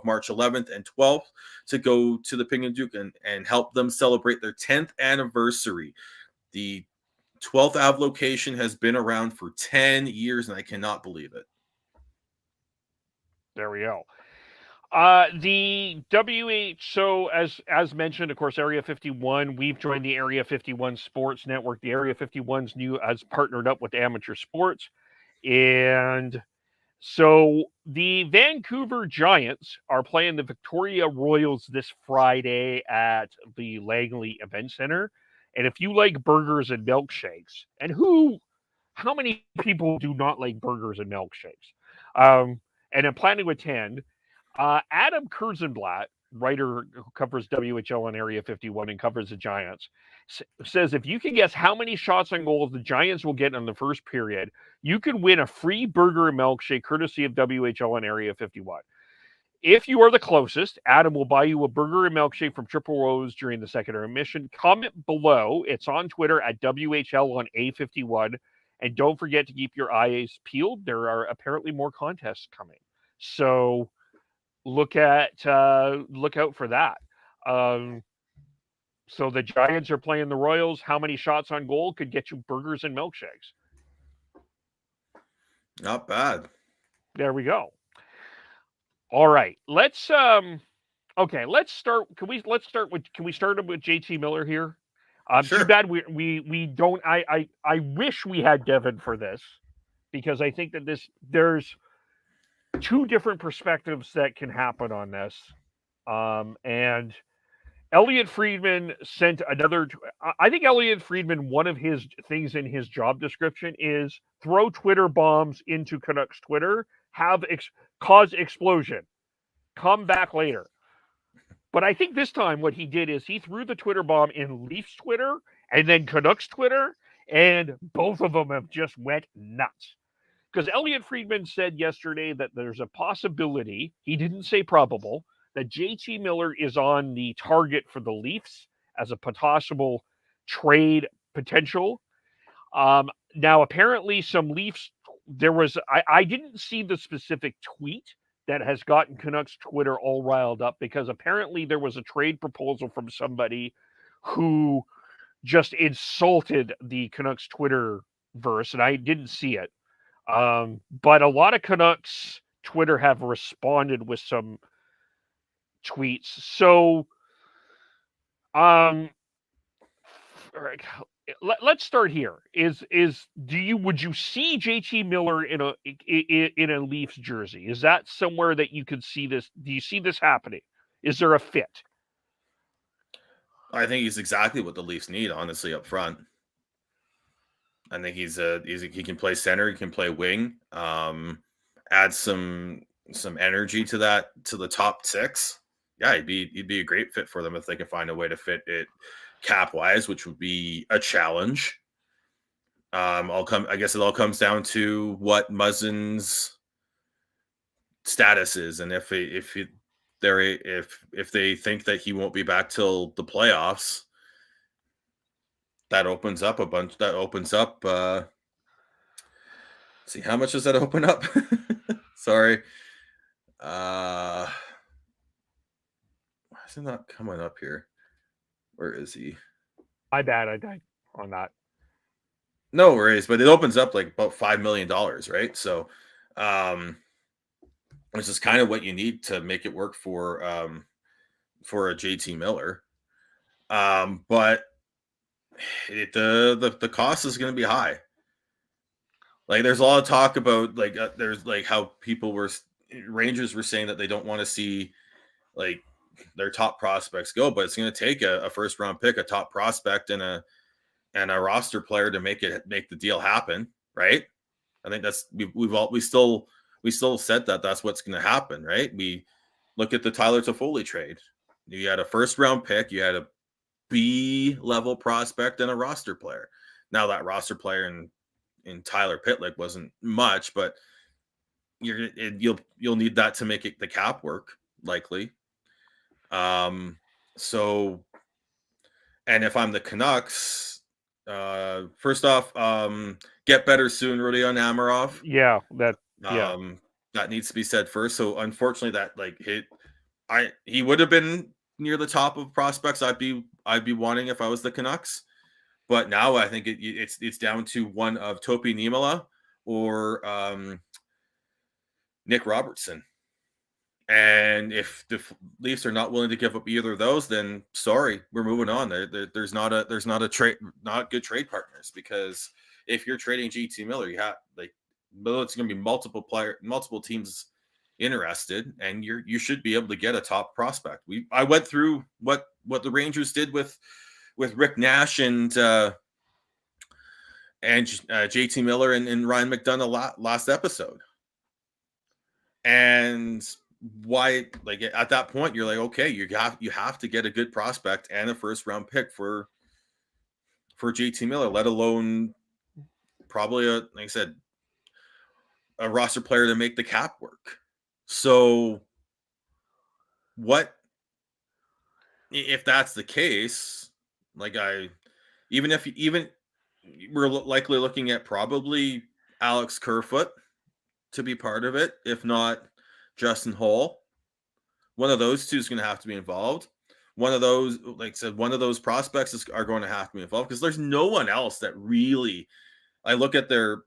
March 11th and 12th to go to the Pig and Duke and help them celebrate their 10th anniversary. The 12th Ave location has been around for 10 years, and I cannot believe it. There we go. The so as mentioned, of course, Area 51, we've joined the Area 51 Sports Network. The Area 51's has partnered up with Amateur Sports. And so the Vancouver Giants are playing the Victoria Royals this Friday at the Langley Event Center. And if you like burgers and milkshakes, and how many people do not like burgers and milkshakes? And I'm planning to attend. Adam Kurzenblatt, writer who covers WHL on Area 51 and covers the Giants, says if you can guess how many shots on goal the Giants will get in the first period, you could win a free burger and milkshake courtesy of WHL on Area 51. If you are the closest, Adam will buy you a burger and milkshake from Triple Rose during the second intermission. Comment below. It's on Twitter at WHL on A51. And don't forget to keep your eyes peeled. There are apparently more contests coming. So look out for that. So the Giants are playing the Royals. How many shots on goal could get you burgers and milkshakes? Not bad. There we go. All right. Let's start. Can we start with J.T.Miller here? Sure. Too bad we don't. I wish we had Devin for this, because I think that there's 2 different perspectives that can happen on this. And Elliot Friedman sent another. I think Elliot Friedman, one of his things in his job description is throw Twitter bombs into Canucks Twitter, cause explosion, come back later. But I think this time what he did is he threw the Twitter bomb in Leafs Twitter and then Canucks Twitter, and both of them have just went nuts. Because Elliot Friedman said yesterday that there's a possibility, he didn't say probable, that J.T.Miller is on the target for the Leafs as a possible trade potential. Now, apparently some Leafs, I didn't see the specific tweet that has gotten Canucks Twitter all riled up, because apparently there was a trade proposal from somebody who just insulted the Canucks Twitter verse, and I didn't see it. But a lot of Canucks Twitter have responded with some tweets. So, let's start here. Would you see J.T.Miller in a Leafs jersey? Is that somewhere that you could see this? Do you see this happening? Is there a fit? I think he's exactly what the Leafs need, honestly, up front. I think he can play center, he can play wing, add some energy to the top 6. Yeah, he'd be a great fit for them if they could find a way to fit it cap wise, which would be a challenge. I guess it all comes down to what Muzzin's status is, and if they think that he won't be back till the playoffs, that opens up a bunch. That opens up. See, how much does that open up? Sorry. Why is it not coming up here? Where is he? My bad. I died on that. No worries, but it opens up like about $5 million, right? So, which is kind of what you need to make it work for a J.T.Miller. But the cost is going to be high. Like, there's a lot of talk about like there's like how Rangers were saying that they don't want to see like their top prospects go, but it's going to take a first round pick, a top prospect, and a roster player to make the deal happen, right? I think that's we still said that that's what's going to happen, right? We look at the Tyler Toffoli trade. You had a first round pick, you had a B level prospect, and a roster player. Now that roster player in Tyler Pitlick wasn't much, but you'll need that to make the cap work likely. So, and if I'm the Canucks, first off, get better soon, Rodion Amarov. Yeah, that needs to be said first. So unfortunately, that like he would have been near the top of prospects I'd be wanting if I was the Canucks. But now I think it's down to one of Topi Niemela or Nick Robertson. And if the Leafs are not willing to give up either of those, then sorry, we're moving on. There's not good trade partners, because if you're trading J.T.Miller, you have it's going to be multiple teams interested, and you should be able to get a top prospect. I went through what the Rangers did with Rick Nash and J.T.Miller and Ryan McDonough last episode, and why, like, at that point you're like, okay, you have to get a good prospect and a first round pick for J.T.Miller, let alone probably like I said, a roster player to make the cap work. So what if that's the case? Like, even we're likely looking at probably Alex Kerfoot to be part of it, if not Justin Holl. One of those two is going to have to be involved. One of those, like I said, one of those prospects are going to have to be involved, because there's no one else that really. I look at their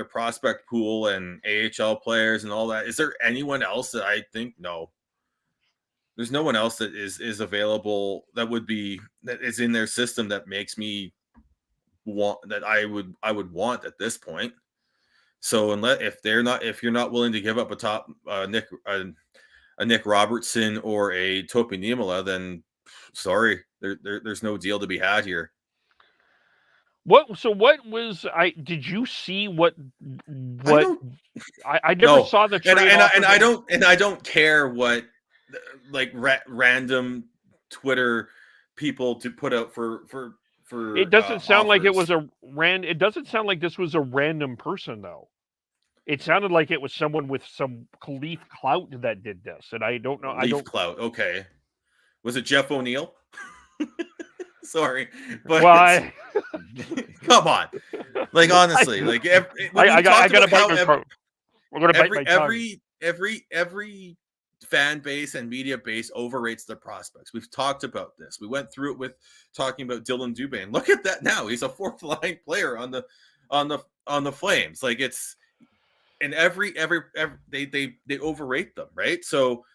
prospect pool and AHL players and all that. Is there anyone else that I think? No. There's no one else that is available that is in their system that makes me want, that I would want at this point. So if you're not willing to give up a top Nick Robertson or a Topi Niemela, then sorry, there's no deal to be had here. Did you see what I never saw the trade, and I don't care what like random Twitter people to put out for it doesn't sound offers. like it was it doesn't sound like this was a random person, though. It sounded like it was someone with some Leaf clout that did this, and I don't know. Leaf clout, okay. Was it Jeff O'Neill? Sorry, but come on, like, honestly, like I gotta bite my We're gonna bite my tongue. Every fan base and media base overrates their prospects. We've talked about this. We went through it with talking about Dylan Dubé, and look at that now. He's a fourth line player on the Flames. Like, it's, and every they overrate them, right? So,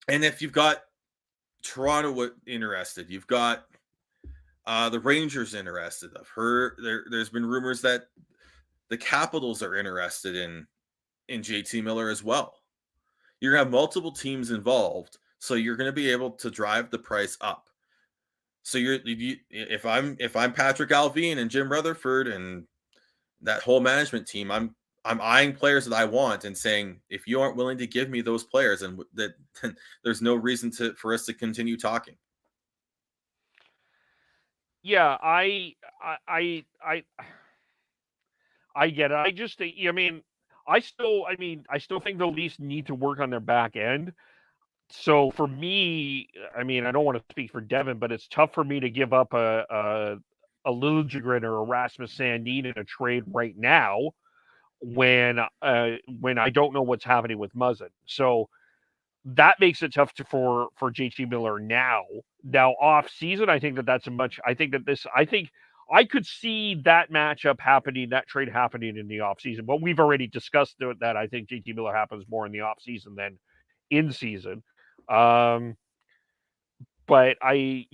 and if you've got Toronto interested, you've got the Rangers interested. I've heard there's been rumors that the Capitals are interested in J.T.Miller as well. You're gonna have multiple teams involved, so you're gonna be able to drive the price up. So if I'm Patrick Alvin and Jim Rutherford and that whole management team, I'm eyeing players that I want and saying, if you aren't willing to give me those players, and that there's no reason for us to continue talking. Yeah, I get it. I still think the Leafs need to work on their back end. So for me, I don't want to speak for Devin, but it's tough for me to give up a Liljegren or a Rasmus Sandin in a trade right now. when I don't know what's happening with Muzzin. So that makes it tough for J.T. Miller now. Now off season, I think I could see that matchup happening, that trade happening in the off season. But we've already discussed that I think J.T. Miller happens more in the off season than in season. But I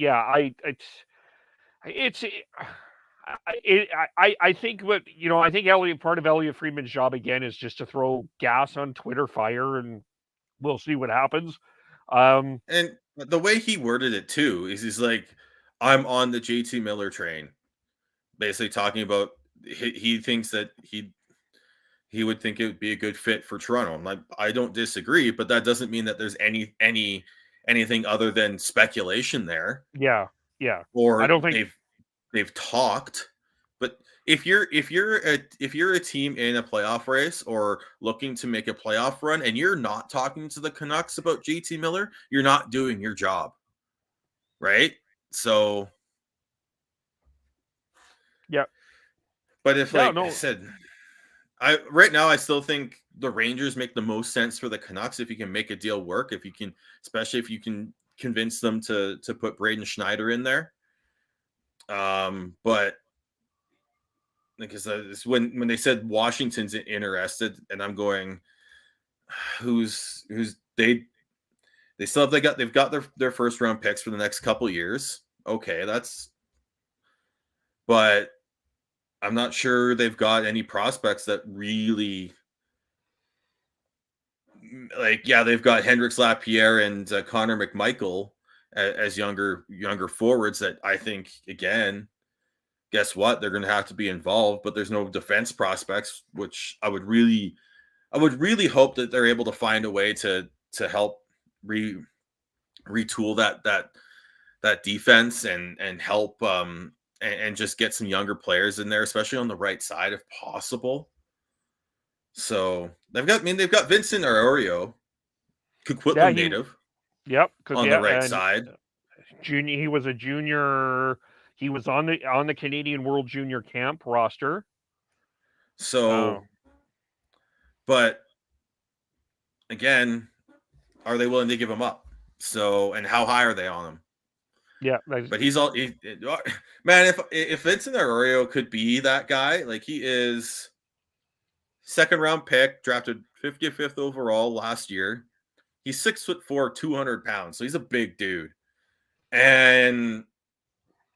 think part of Elliot Friedman's job again is just to throw gas on Twitter fire, and we'll see what happens. And the way he worded it too is he's like, "I'm on the JT Miller train," basically talking about he thinks that he would think it would be a good fit for Toronto. I'm like, I don't disagree, but that doesn't mean that there's anything other than speculation there. Yeah. Or I don't think they've talked. But if you're a team in a playoff race or looking to make a playoff run and you're not talking to the Canucks about JT Miller, you're not doing your job. Right? So yeah. But if I said, right now I still think the Rangers make the most sense for the Canucks if you can make a deal work, especially if you can convince them to put Braden Schneider in there. But because when they said Washington's interested, and I'm going, they've got their first round picks for the next couple years. Okay, but I'm not sure they've got any prospects that really they've got Hendrix Lapierre and Connor McMichael as younger forwards that I think, again, guess what? They're going to have to be involved, but there's no defense prospects, which I would really hope that they're able to find a way to help retool that defense and help and just get some younger players in there, especially on the right side if possible. So they've got Vincent Arroyo, Coquitlam native. Yep, on the right side. He was a junior. He was on the Canadian World Junior Camp roster. So, but again, are they willing to give him up? So, and how high are they on him? Yeah, but man. If Vincent Arroyo could be that guy, like he is, second round pick, drafted 55th overall last year. He's 6'4", 200 pounds, so he's a big dude, and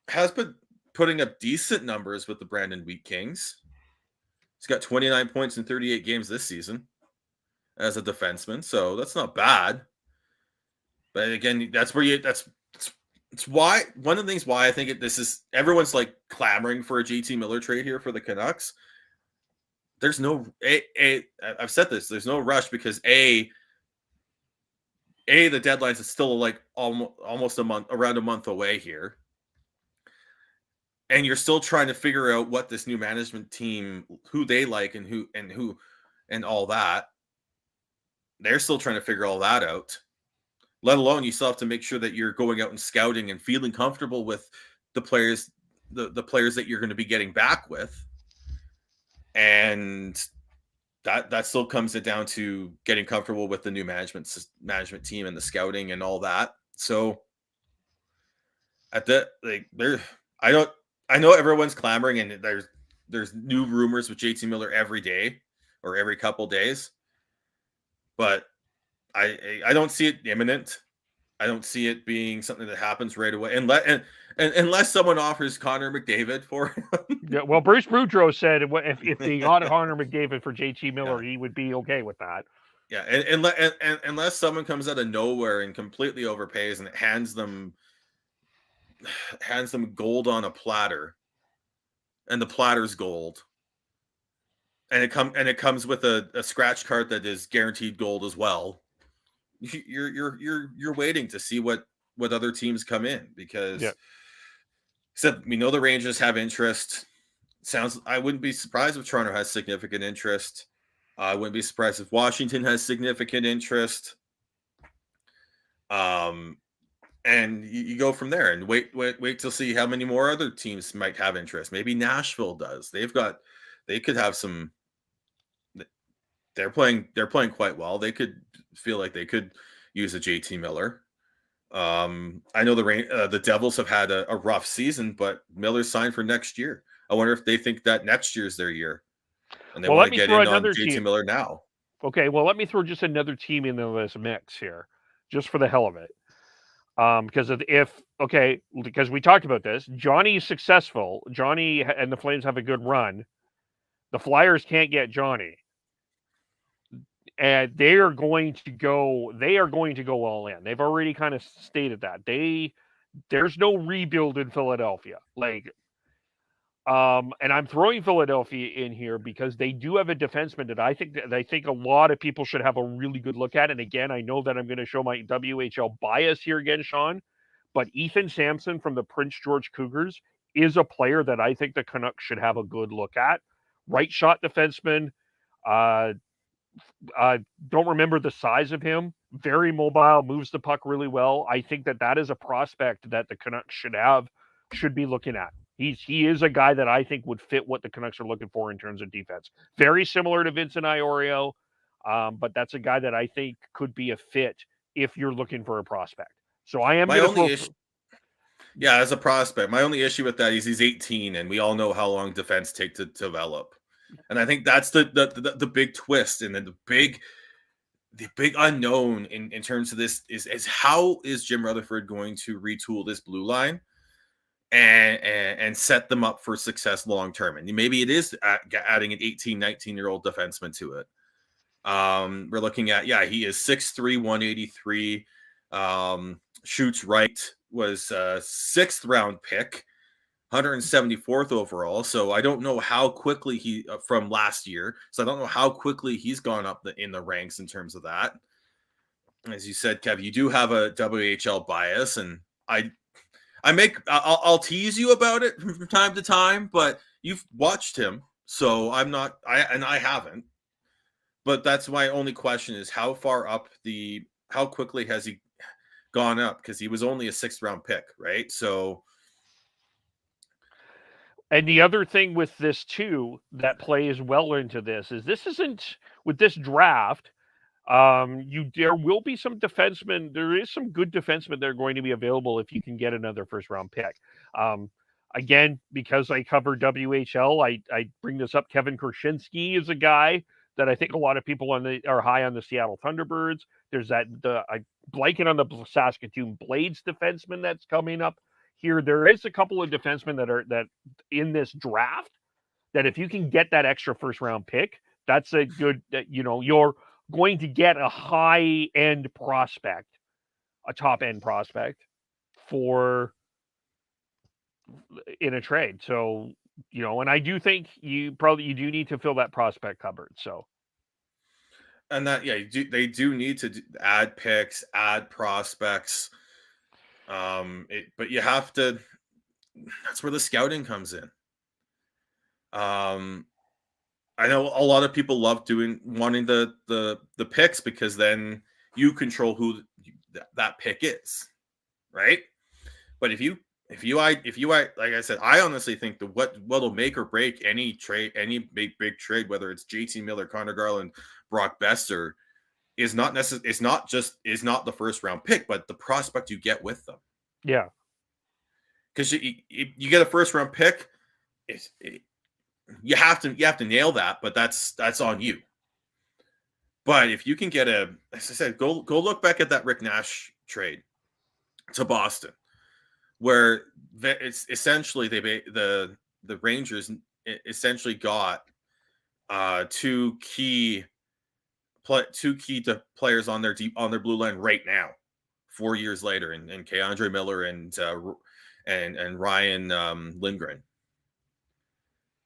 has been putting up decent numbers with the Brandon Wheat Kings. He's got 29 points in 38 games this season as a defenseman, so that's not bad. But again, that's why one of the things why I think this is everyone's like clamoring for a JT Miller trade here for the Canucks. There's no I've said this. There's no rush because the deadline's still like almost around a month away here, and you're still trying to figure out what this new management team, who they like and who and all that. They're still trying to figure all that out. Let alone you still have to make sure that you're going out and scouting and feeling comfortable with the players, the players that you're going to be getting back with. And that still comes down to getting comfortable with the new management team and the scouting and all that. So I know everyone's clamoring and there's new rumors with JT Miller every day or every couple days, but I don't see it imminent. I don't see it being something that happens right away, unless someone offers Connor McDavid for him. Yeah, well, Bruce Boudreau said if they got Connor McDavid for JT Miller, he would be okay with that. Yeah, and unless someone comes out of nowhere and completely overpays and hands them gold on a platter, and the platter's gold, and it comes with a scratch card that is guaranteed gold as well. You're waiting to see what other teams come in because except we know the Rangers have interest. I wouldn't be surprised if Toronto has significant interest. I wouldn't be surprised if Washington has significant interest. And you go from there and wait to see how many more other teams might have interest. Maybe Nashville does. They could have some they're playing quite well. They could feel like they could use a J.T.Miller. I know the Devils have had a rough season, but Miller's signed for next year. I wonder if they think that next year's their year, and they Well, want let to me get throw in on another J.T. team. Miller now. Okay, well, let me throw just another team into this mix here, just for the hell of it. Because we talked about this. Johnny's successful. Johnny and the Flames have a good run. The Flyers can't get Johnny, and they are going to go all in. They've already kind of stated that there's no rebuild in Philadelphia. And I'm throwing Philadelphia in here because they do have a defenseman that I think a lot of people should have a really good look at. And again, I know that I'm going to show my WHL bias here again, Sean, but Ethan Sampson from the Prince George Cougars is a player that I think the Canucks should have a good look at. Right shot defenseman. Don't remember the size of him. Very mobile, moves the puck really well. I think that is a prospect that the Canucks should be looking at. He is a guy that I think would fit what the Canucks are looking for in terms of defense. Very similar to Vincent Iorio, but that's a guy that I think could be a fit if you're looking for a prospect. So I am going to throw. Yeah, as a prospect, my only issue with that is he's 18, and we all know how long defense take to develop. And I think that's the big twist, and then the big unknown in terms of this is how is Jim Rutherford going to retool this blue line and set them up for success long term. And maybe it is adding an 18, 19-year-old defenseman to it. We're looking at, he is 6'3", 183, shoots right, was a 6th round pick, 174th overall. So I don't know how quickly he from last year. So I don't know how quickly he's gone up in the ranks in terms of that. As you said, Kev, you do have a WHL bias, and I'll tease you about it from time to time, but you've watched him, so I haven't. But that's my only question is how quickly has he gone up? Because he was only a 6th round pick, right? So. And the other thing with this too that plays well into this isn't with this draft. There will be some defensemen. There is some good defensemen that are going to be available if you can get another 1st round pick. Again, because I cover WHL, I bring this up. Kevin Korchinski is a guy that I think a lot of people are high on the Seattle Thunderbirds. There's I like it on the Saskatoon Blades defenseman that's coming up here. There is a couple of defensemen that in this draft that if you can get that extra 1st round pick, that's a good, you're going to get a high-end prospect, a top-end prospect in a trade. So, and I do think you do need to fill that prospect cupboard. So, and that, they do need to add picks, add prospects. But you have to. That's where the scouting comes in. I know a lot of people love wanting the picks because then you control who that pick is, right? But if you like I said, I honestly think that what'll make or break any trade, any big trade, whether it's J.T.Miller, Connor Garland, Brock Besser, is not the 1st round pick, but the prospect you get with them. Yeah, because you get a 1st round pick, you have to nail that, but that's on you. But if you can get as I said, go look back at that Rick Nash trade to Boston, where it's essentially the Rangers essentially got 2 key players on their blue line right now, 4 years later, and Keandre Miller and Ryan Lindgren.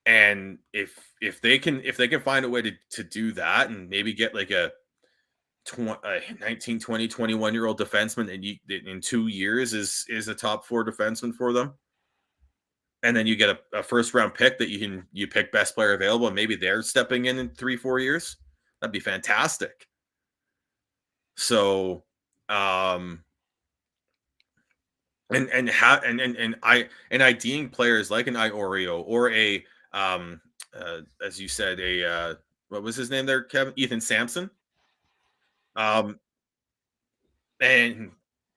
And if they can find a way to do that and maybe get like a 19, 20, 21-year-old defenseman, and in 2 years is a top 4 defenseman for them, and then you get a 1st round pick that you pick best player available, and maybe they're stepping in 3-4 years, that'd be fantastic. So and IDing players like an Iorio or a as you said, what was his name there, Kevin? Ethan Sampson. And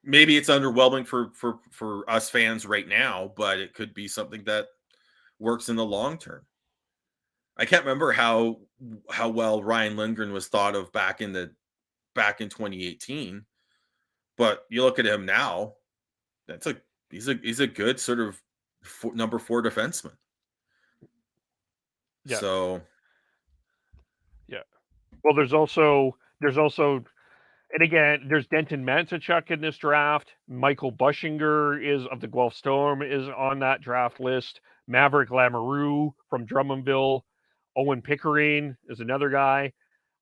maybe it's underwhelming for us fans right now, but it could be something that works in the long term. I can't remember how well Ryan Lindgren was thought of back in 2018, but you look at him now. He's a good sort of number 4 defenseman. Yeah. So, yeah. Well, there's also, and again, there's Denton Matachuk in this draft. Michael Bushinger of the Guelph Storm is on that draft list. Maverick Lamoureux from Drummondville. Owen Pickering is another guy.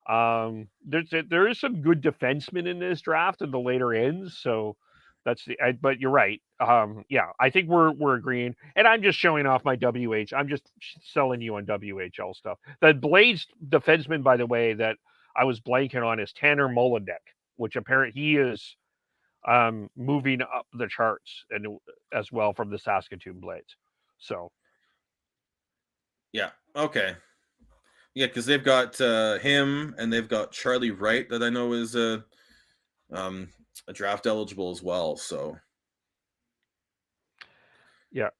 There is some good defensemen in this draft in the later ends. So but you're right. Yeah, I think we're agreeing, and I'm just showing off my WH. I'm just selling you on WHL stuff. The Blades defenseman, by the way, that I was blanking on is Tanner Molendek, which apparently he is moving up the charts and as well from the Saskatoon Blades. So, yeah, okay. Yeah, because they've got him, and they've got Charlie Wright that I know is a draft eligible as well. So, yeah.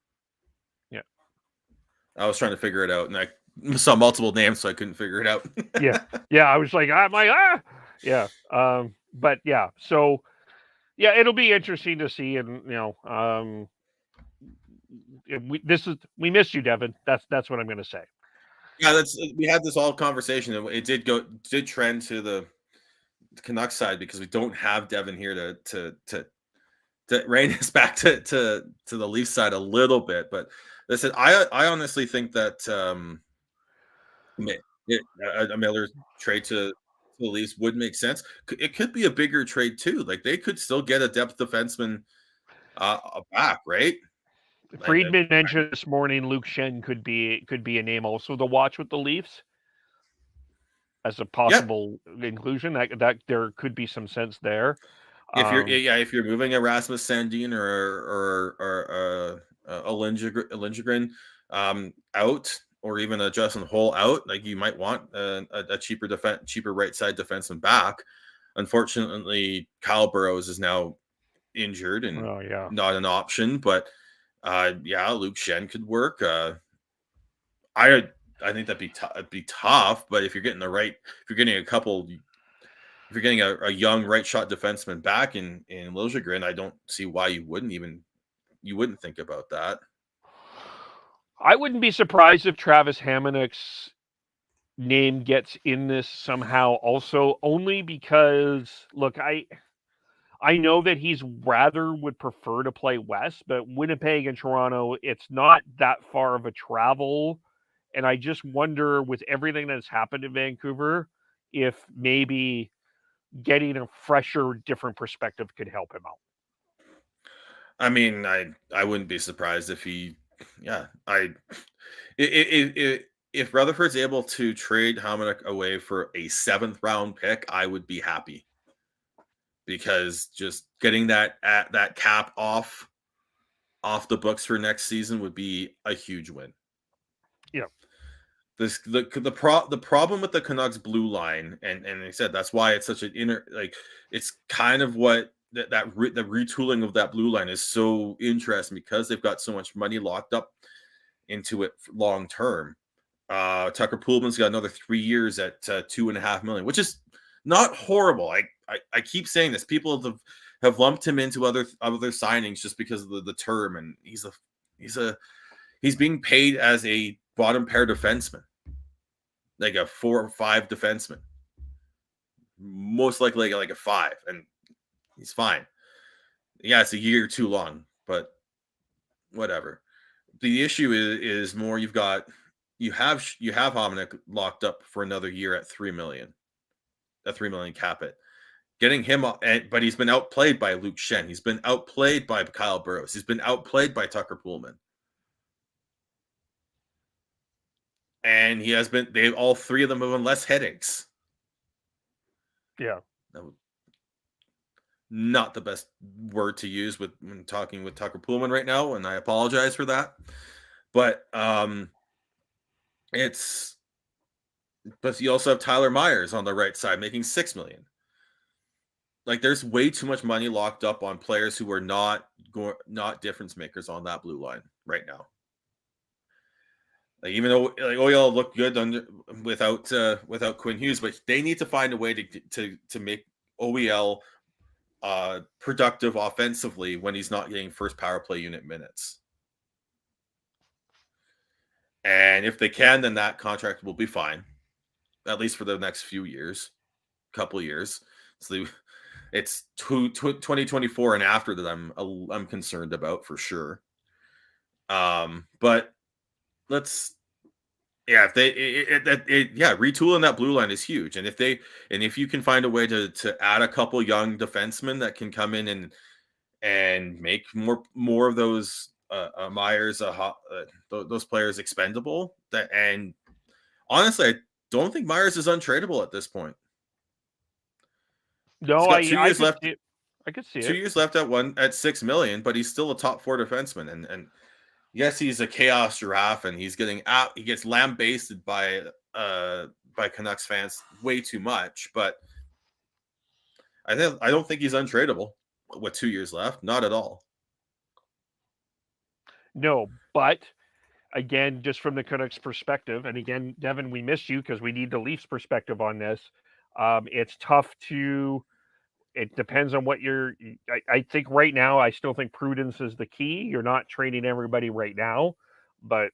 I was trying to figure it out, and I saw multiple names, so I couldn't figure it out. Yeah. I was like, yeah. But yeah, so yeah, it'll be interesting to see, and we miss you, Devin. That's what I'm going to say. Yeah, we had this whole conversation, and it did trend to the Canucks side because we don't have Devin here to rein us back to the Leafs side a little bit. But listen, I honestly think that a Miller trade to the Leafs would make sense. It could be a bigger trade too. Like they could still get a depth defenseman back, right? Friedman mentioned this morning Luke Shen could be a name also to watch with the Leafs as a possible inclusion. That there could be some sense there. If you're moving a Rasmus Sandin or a Lindgren out, or even a Justin Holl out, like you might want a cheaper right side defenseman back. Unfortunately, Kyle Burrows is now injured and not an option, but Luke Shen could work. I think that'd be tough, but if you're getting a young right shot defenseman back in Liljegren, I don't see why you wouldn't think about that. I wouldn't be surprised if Travis Hamonick's name gets in this somehow also, only because look, I know that he's would prefer to play west, but Winnipeg and Toronto, it's not that far of a travel. And I just wonder, with everything that's happened in Vancouver, if maybe getting a fresher, different perspective could help him out. I mean, I wouldn't be surprised if if Rutherford's able to trade Hamonic away for a 7th round pick, I would be happy, because just getting that cap off the books for next season would be a huge win. Yeah. The problem with the Canucks blue line, and I said that's why it's such an it's kind of what the retooling of that blue line is so interesting, because they've got so much money locked up into it long term. Tucker Poolman's got another 3 years at $2.5 million, which is not horrible. I keep saying this. People have lumped him into other signings just because of the term, and he's being paid as a bottom pair defenseman, like a 4 or 5 defenseman, most likely like a 5, and he's fine. Yeah, it's a year too long, but whatever. The issue is more you have Hamonic locked up for another year at $3 million, a $3 million cap it. Getting him, but he's been outplayed by Luke Shen. He's been outplayed by Kyle Burrows. He's been outplayed by Tucker Poolman. And all 3 of them have been less headaches. Yeah. Not the best word to use when talking with Tucker Poolman right now, and I apologize for that. But it's but you also have Tyler Myers on the right side making $6 million. Like, there's way too much money locked up on players who are not difference makers on that blue line right now. Like, even though like OEL looked good without Quinn Hughes, but they need to find a way to make OEL productive offensively when he's not getting first power play unit minutes. And if they can, then that contract will be fine, at least for the next couple years. So it's 2024 and after that I'm concerned about for sure. But retooling that blue line is huge. And if you can find a way to add a couple young defensemen that can come in and make more of those Myers, those players expendable. And honestly, I don't think Myers is untradeable at this point. No, I could see it. 2 years left at $6 million, but he's still a top 4 defenseman. And yes, he's a chaos giraffe, and he gets lambasted by Canucks fans way too much. But I don't think he's untradeable with 2 years left. Not at all. No, but again, just from the Canucks perspective, and again, Devin, we missed you because we need the Leafs perspective on this. It's tough it depends on what I think right now, I still think prudence is the key. You're not trading everybody right now, but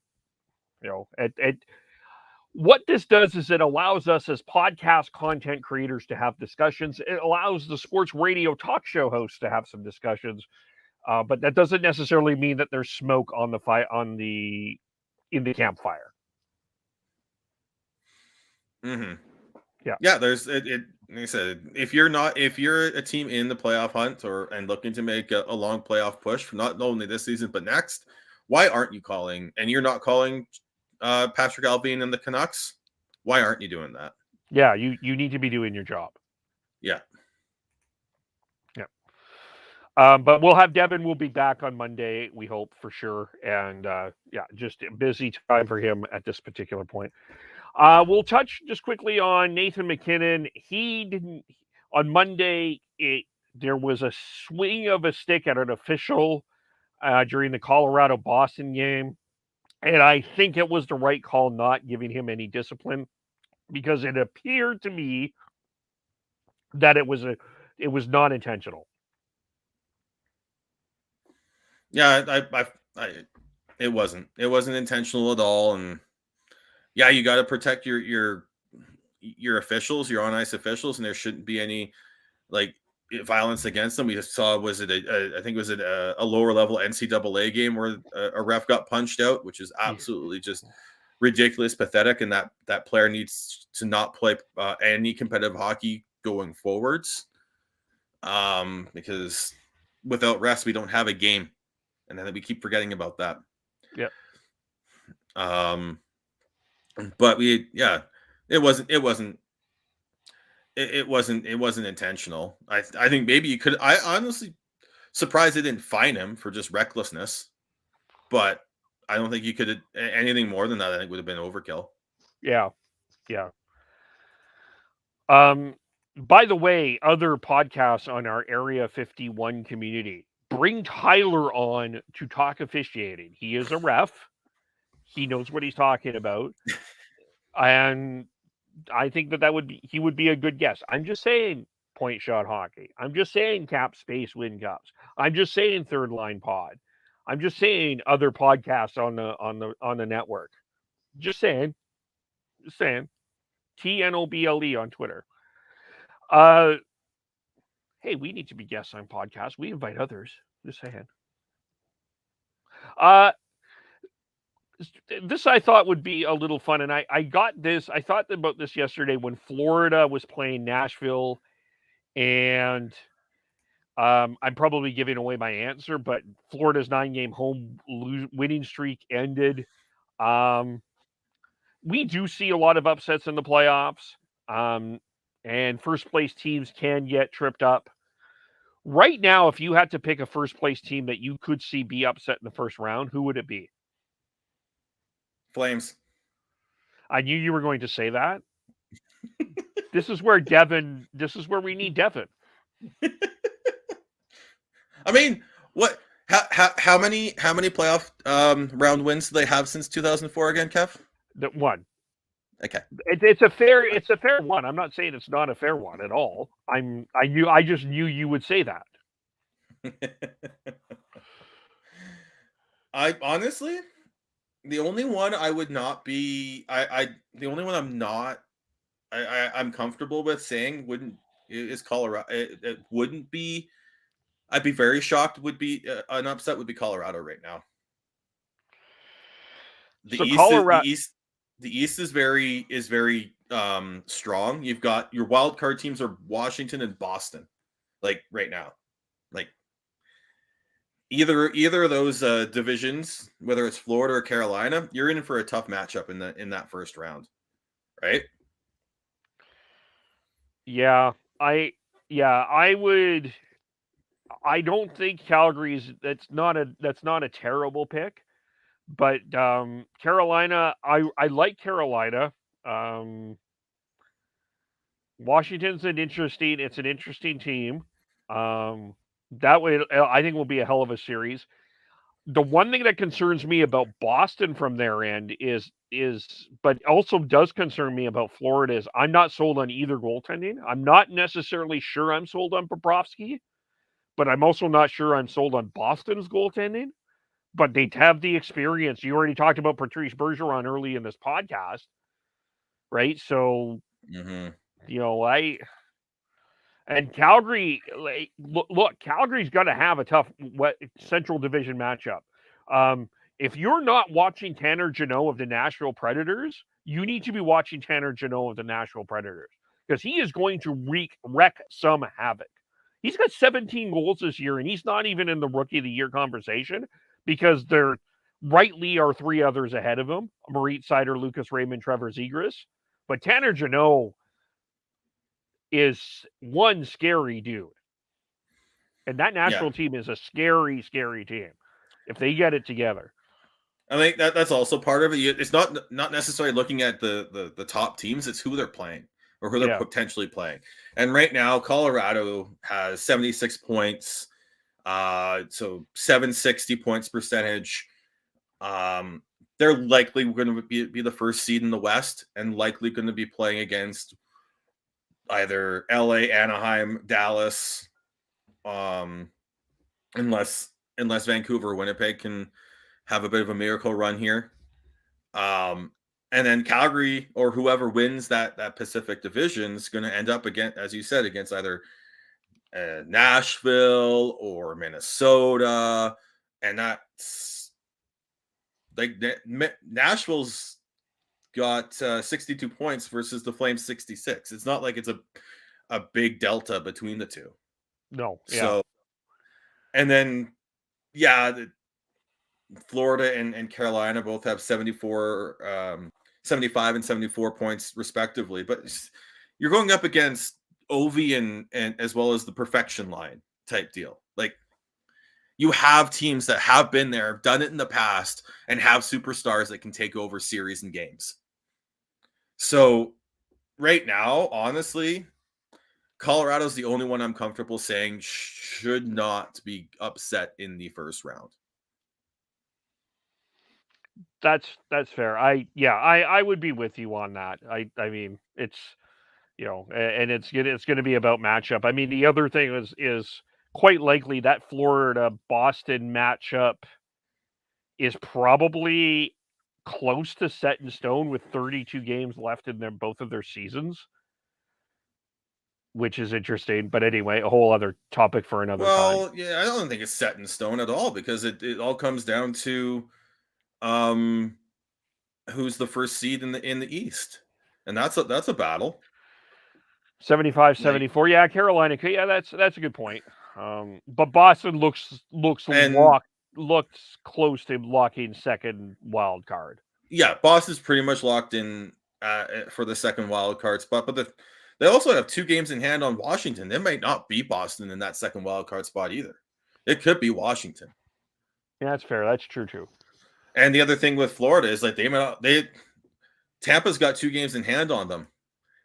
what this does is it allows us as podcast content creators to have discussions. It allows the sports radio talk show hosts to have some discussions. But that doesn't necessarily mean that there's smoke in the campfire. Mm-hmm. Yeah. There's it. Like I said, if you're a team in the playoff hunt and looking to make a long playoff push for not only this season but next, why aren't you calling? And you're not calling Patrick Allvin and the Canucks. Why aren't you doing that? Yeah, you need to be doing your job. Yeah. But we'll have Devin. We'll be back on Monday, we hope, for sure. And just a busy time for him at this particular point. We'll touch just quickly on Nathan MacKinnon. He didn't on Monday. There was a swing of a stick at an official during the Colorado-Boston game, and I think it was the right call not giving him any discipline, because it appeared to me that it was not intentional. Yeah, it wasn't intentional at all. And yeah, you got to protect your officials, your on ice officials, and there shouldn't be any like violence against them. We just saw, I think it was a lower level NCAA game where a ref got punched out, which is absolutely just ridiculous, pathetic, and that player needs to not play any competitive hockey going forwards, because without refs we don't have a game. And then we keep forgetting about that. Yeah. But it wasn't intentional. I think maybe you could. I honestly surprised they didn't fine him for just recklessness, but I don't think you could anything more than that. I think would have been overkill. Yeah. By the way, other podcasts on our Area 51 community, bring Tyler on to talk officiating. He is a ref. He knows what he's talking about. And I think he would be a good guest. I'm just saying point shot hockey. I'm just saying cap space win cups. I'm just saying third line pod. I'm just saying other podcasts on the network. Just saying. TNOBLE on Twitter. Hey, we need to be guests on podcasts. We invite others. Just saying. This I thought would be a little fun, and I got this. I thought about this yesterday when Florida was playing Nashville, and I'm probably giving away my answer, but Florida's 9-game home winning streak ended. We do see a lot of upsets in the playoffs, and first place teams can get tripped up. Right now, if you had to pick a first place team that you could see be upset in the first round, who would it be? Flames. I knew you were going to say that. This is where Devin. This is where we need Devin. I mean, what? How many playoff round wins do they have since 2004 again, Kev? That one. Okay. It's a fair one. I'm not saying it's not a fair one at all. I just knew you would say that. I honestly, the only one I would not be, the only one I'm comfortable with saying is Colorado. It wouldn't be. I'd be very shocked. Would be an upset. Would be Colorado right now. The East is very strong. You've got your wild card teams are Washington and Boston, like right now. Like either of those divisions, whether it's Florida or Carolina, you're in for a tough matchup in that first round, right? Yeah, I would. I don't think Calgary's. That's not a terrible pick. But Carolina, I like Carolina. Washington's an interesting team. That way, I think will be a hell of a series. The one thing that concerns me about Boston from their end is, but also does concern me about Florida is I'm not sold on either goaltending. I'm not necessarily sure I'm sold on Bobrovsky, but I'm also not sure I'm sold on Boston's goaltending. But they have the experience. You already talked about Patrice Bergeron early in this podcast, right? So, and Calgary, look, Calgary's going to have a tough Central Division matchup. If you're not watching Tanner Jeannot of the Nashville Predators, you need to be watching Tanner Jeannot of the Nashville Predators because he is going to wreak some havoc. He's got 17 goals this year, and he's not even in the Rookie of the Year conversation. Because there rightly are three others ahead of him: Maurice Seider, Lucas Raymond, Trevor Zegras. But Tanner Jeannot is one scary dude. And that Nashville team is a scary, scary team if they get it together. I think that's also part of it. It's not necessarily looking at the top teams. It's who they're playing or who they're potentially playing. And right now, Colorado has 76 points. So 760 points percentage. They're likely going to be the first seed in the West and likely going to be playing against either LA, Anaheim, Dallas, unless Vancouver, Winnipeg can have a bit of a miracle run here. And then Calgary or whoever wins that Pacific Division is going to end up again, as you said, against either Nashville or Minnesota, and that's like Nashville's got 62 points versus the Flames 66. It's not like it's a big delta between the two. No. Yeah. So, and then Florida and Carolina both have 75 and 74 points respectively, but you're going up against Ovi and as well as the perfection line type deal. Like you have teams that have been there, have done it in the past, and have superstars that can take over series and games. So right now, honestly, Colorado's the only one I'm comfortable saying should not be upset in the first round. That's fair. I would be with you on that. I mean, it's and it's going to be about matchup. I mean, the other thing is quite likely that Florida Boston matchup is probably close to set in stone with 32 games left in both of their seasons, which is interesting. But anyway, a whole other topic for another time. Well, yeah, I don't think it's set in stone at all because it all comes down to who's the first seed in the East, and that's a battle. 75-74. Yeah, Carolina. Yeah, that's a good point. But Boston looks close to locking second wild card. Yeah, Boston's pretty much locked in for the second wild card spot, but they also have 2 games in hand on Washington. They might not be Boston in that second wild card spot either. It could be Washington. Yeah, that's fair. That's true too. And the other thing with Florida is like Tampa's got 2 games in hand on them.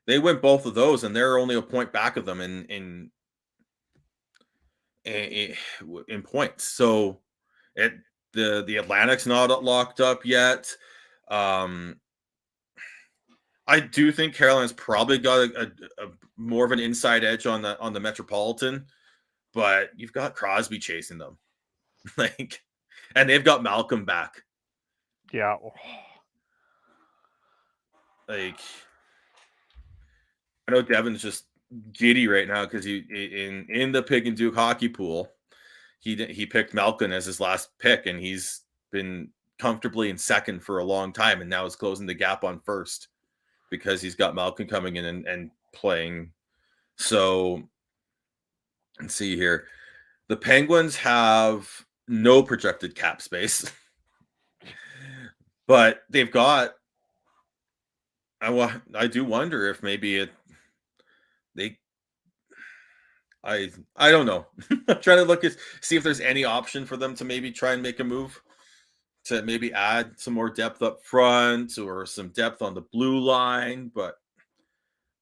They win both of those, and they're only a point back of them in points. So the Atlantic's not locked up yet. I do think Carolina's probably got a more of an inside edge on the Metropolitan, but you've got Crosby chasing them, like, and they've got Malcolm back. Yeah. Like, I know Devin's just giddy right now because he in the Pig and Duke hockey pool, he picked Malkin as his last pick, and he's been comfortably in second for a long time, and now is closing the gap on first because he's got Malkin coming in and playing. So let's see here. The Penguins have no projected cap space, but they've got. I do wonder if maybe I don't know. I'm trying to see if there's any option for them to maybe try and make a move to maybe add some more depth up front or some depth on the blue line, but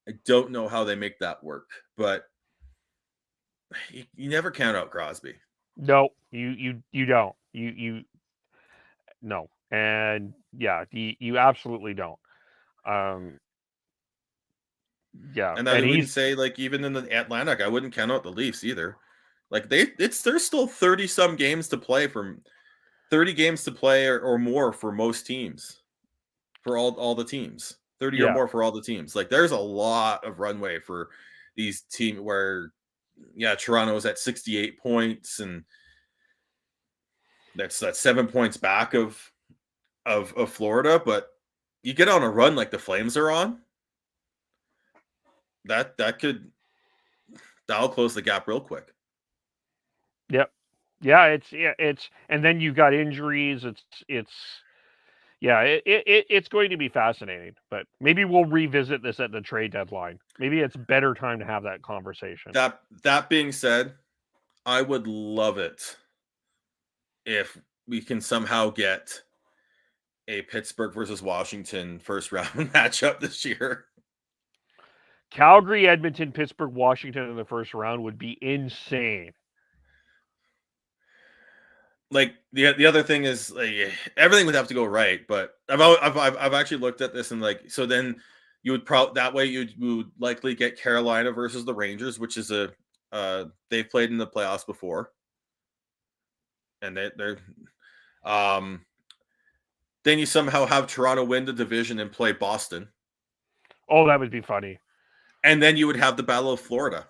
I don't know how they make that work. But you never count out Crosby. No, you don't. You no. And yeah, you absolutely don't. Yeah. And I wouldn't say, like, even in the Atlantic, I wouldn't count out the Leafs either. Like, there's still 30 some games to play, from 30 games to play or more for most teams, for all the teams, 30 or more for all the teams. Like, there's a lot of runway for these teams where, Toronto's at 68 points, and that's 7 points back of Florida. But you get on a run like the Flames are on, that'll close the gap real quick. Yep. Yeah, it's and then you've got injuries. It's going to be fascinating, but maybe we'll revisit this at the trade deadline. Maybe it's better time to have that conversation. That being said, I would love it if we can somehow get a Pittsburgh versus Washington first round matchup this year. Calgary, Edmonton, Pittsburgh, Washington in the first round would be insane. Like, the other thing is, like, everything would have to go right, but I've actually looked at this, and, like, so then you would that way you would likely get Carolina versus the Rangers, which is they've played in the playoffs before, and they're then you somehow have Toronto win the division and play Boston. Oh, that would be funny. And then you would have the Battle of Florida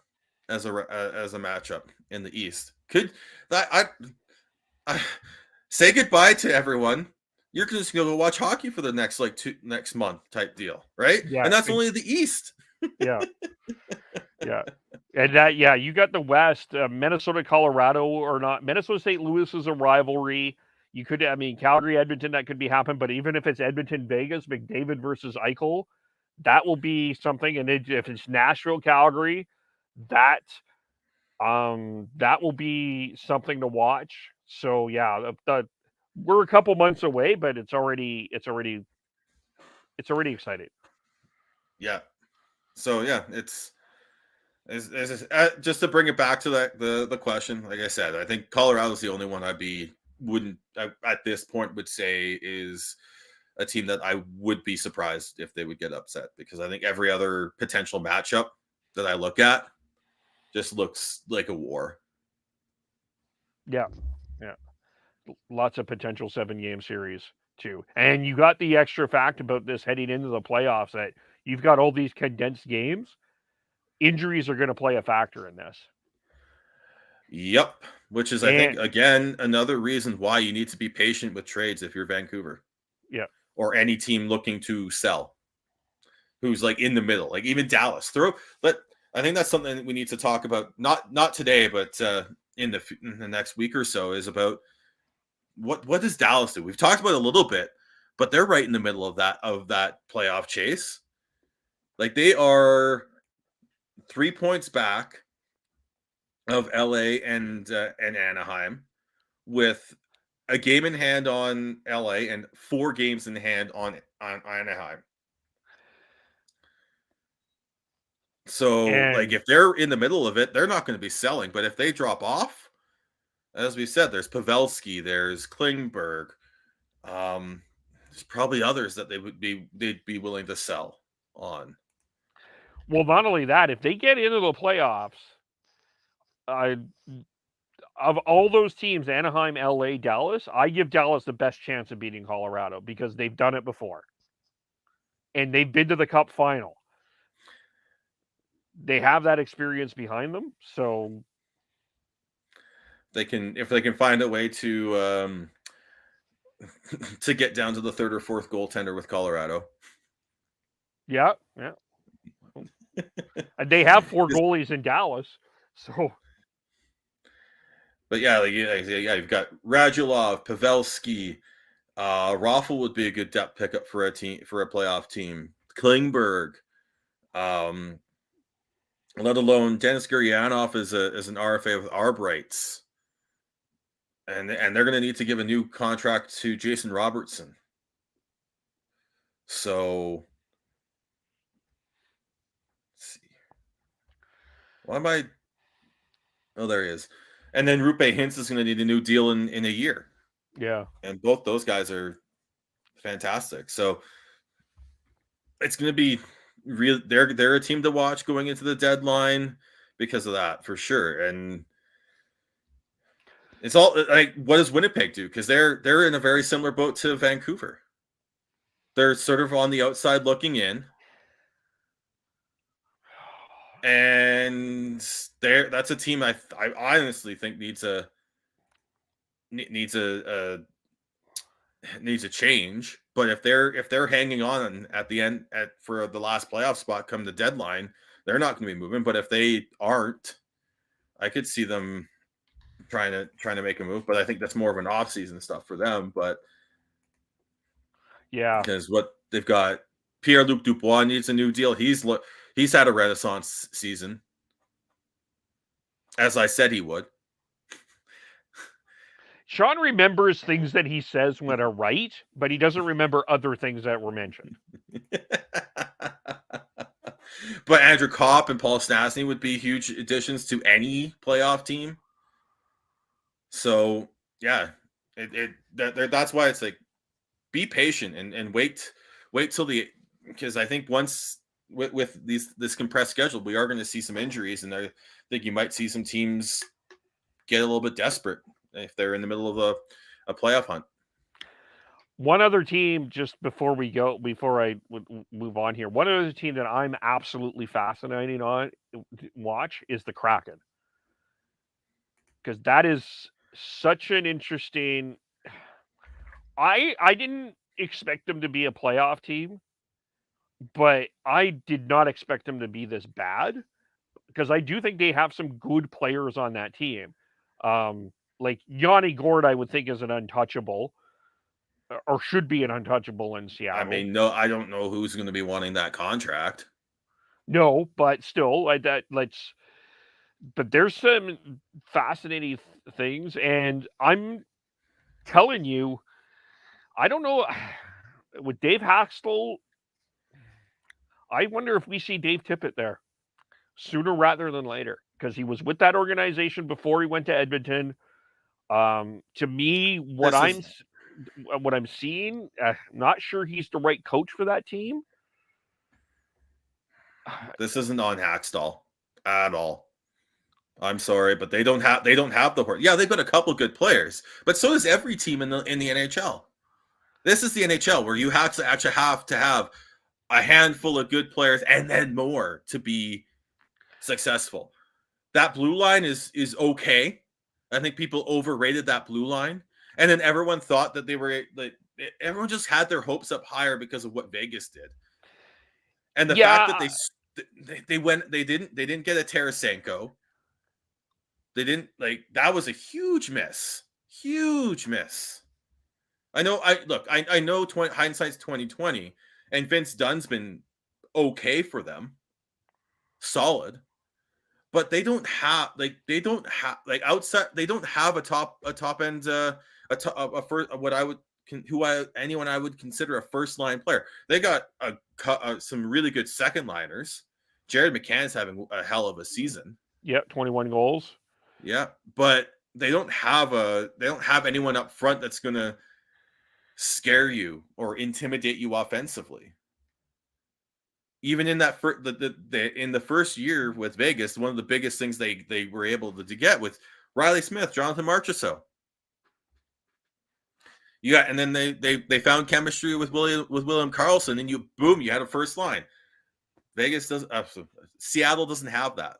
as a matchup in the East. I say goodbye to everyone. You're just going to go watch hockey for the next month type deal, right? Yeah, and that's only the East. Yeah. And you got the West, Minnesota, Colorado, or not. Minnesota, St. Louis is a rivalry. You could, Calgary, Edmonton, that could be happening. But even if it's Edmonton, Vegas, McDavid versus Eichel, that will be something. And if it's Nashville, Calgary, that will be something to watch. So yeah, we're a couple months away, but it's already exciting. Yeah. So yeah, it's just to bring it back to the question. Like I said, I think Colorado's the only one at this point would say is a team that I would be surprised if they would get upset, because I think every other potential matchup that I look at just looks like a war. Yeah. Lots of potential 7-game series too. And you got the extra fact about this heading into the playoffs that you've got all these condensed games. Injuries are going to play a factor in this. Yep. Which is, I think, again, another reason why you need to be patient with trades if you're Vancouver. Yeah. Or any team looking to sell, who's like in the middle, like even Dallas. But I think that's something that we need to talk about. Not today, but in the next week or so, is about what does Dallas do? We've talked about it a little bit, but they're right in the middle of that playoff chase. Like, they are 3 points back of LA and Anaheim, with a game in hand on LA and 4 games in hand on Anaheim. So, And- like, if they're in the middle of it, they're not going to be selling. But if they drop off, as we said, there's Pavelski, there's Klingberg. There's probably others that they'd be willing to sell on. Well, not only that, if they get into the playoffs, of all those teams, Anaheim, LA, Dallas, I give Dallas the best chance of beating Colorado because they've done it before. And they've been to the Cup final. They have that experience behind them, so If they can find a way to to get down to the third or fourth goaltender with Colorado. yeah. And they have 4 goalies in Dallas, so. But yeah, you've got Radulov, Pavelski, Raffl would be a good depth pickup for a playoff team. Klingberg, let alone Denis Gurianov is an RFA with arb rights. And they're going to need to give a new contract to Jason Robertson. So, let's see. Why am I? Oh, there he is. And then Rupe Hintz is going to need a new deal in a year. Yeah. And both those guys are fantastic. So it's going to be real. They're a team to watch going into the deadline because of that, for sure. And it's all like, what does Winnipeg do? Because they're in a very similar boat to Vancouver. They're sort of on the outside looking in. And that's a team I honestly think needs a change. But if they're hanging on at the end for the last playoff spot come the deadline, they're not going to be moving. But if they aren't, I could see them trying to make a move. But I think that's more of an off-season stuff for them. But yeah, because what they've got, Pierre-Luc Dubois needs a new deal. He's had a renaissance season, as I said he would. Sean remembers things that he says when are right, but he doesn't remember other things that were mentioned. But Andrew Kopp and Paul Stastny would be huge additions to any playoff team. So yeah, that's why it's like, be patient and wait till because I think once with this compressed schedule, we are going to see some injuries, and I think you might see some teams get a little bit desperate if they're in the middle of a playoff hunt. One other team, just before I move on here, one other team that I'm absolutely fascinated on watch is the Kraken, because that is such an interesting. I didn't expect them to be a playoff team, but I did not expect them to be this bad, because I do think they have some good players on that team. Like Yanni Gord, I would think is an untouchable, or should be an untouchable in Seattle. I mean, no, I don't know who's going to be wanting that contract. No, but still, but there's some fascinating things, and I'm telling you, I don't know, with Dave Haxtell, I wonder if we see Dave Tippett there sooner rather than later, because he was with that organization before he went to Edmonton. To me, what I'm seeing, not sure he's the right coach for that team. This isn't on Haxtell at all. I'm sorry, but they don't have the horse. Yeah, they've got a couple good players, but so does every team in the NHL. This is the NHL where you have to actually have to have a handful of good players and then more to be successful. That blue line is okay. I think people overrated that blue line, and then everyone thought that they were like, everyone just had their hopes up higher because of what Vegas did, and the fact that they didn't get a Tarasenko. They didn't, that was a huge miss. I know. I know. Hindsight's 2020, and Vince Dunn's been okay for them, solid. But they don't have outside. They don't have a top end anyone I would consider a first line player. They got some really good second liners, Jared McCann's having a hell of a season. Yep, 21 goals. Yeah, but they don't have anyone up front that's going to scare you or intimidate you offensively. Even in that in the first year with Vegas, one of the biggest things they were able to get with Riley Smith, Jonathan Marchessault. And then they found chemistry with William Karlsson, and you had a first line. Vegas doesn't. Seattle doesn't have that.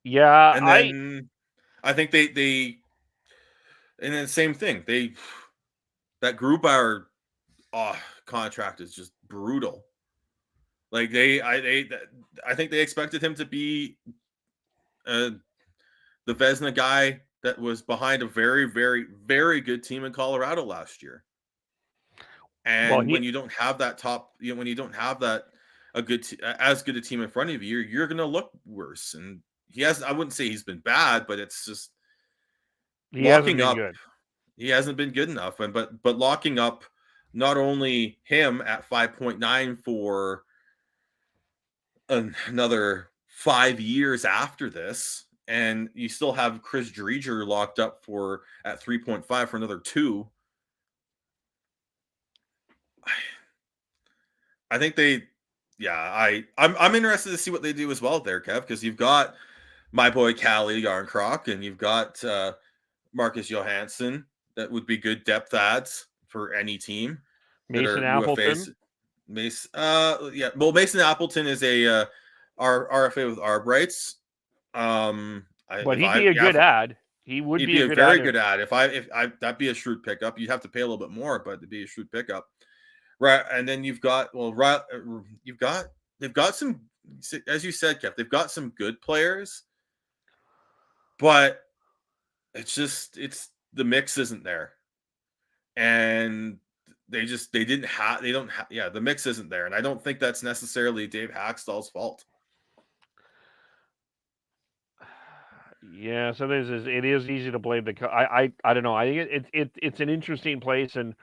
Yeah, and then I think they and then same thing. That Grubauer contract is just brutal. Like I think they expected him to be the Vezina guy that was behind a very, very, very good team in Colorado last year. And when you don't have that top, when you don't have that as good a team in front of you, you're going to look worse. And I wouldn't say he's been bad, but it's just locking up. Good. He hasn't been good enough. But locking up not only him at 5.9 for another 5 years after this, and you still have Chris Driedger locked up at 3.5 for another 2. I think I'm interested to see what they do as well there, Kev, because you've got my boy Callie Yarncroc, and you've got Marcus Johansson. That would be good depth adds for any team. Mason Appleton. Mason Appleton is a RFA with ARB rights. But he'd be a good ad. He would be a very good ad. If that'd be a shrewd pickup. You'd have to pay a little bit more, but it'd be a shrewd pickup. Right, and then they've got some, as you said, Kev, they've got some good players, but the mix isn't there, and the mix isn't there, and I don't think that's necessarily Dave Haxtell's fault. Yeah, sometimes it is easy to blame I don't know. I think it's an interesting place, and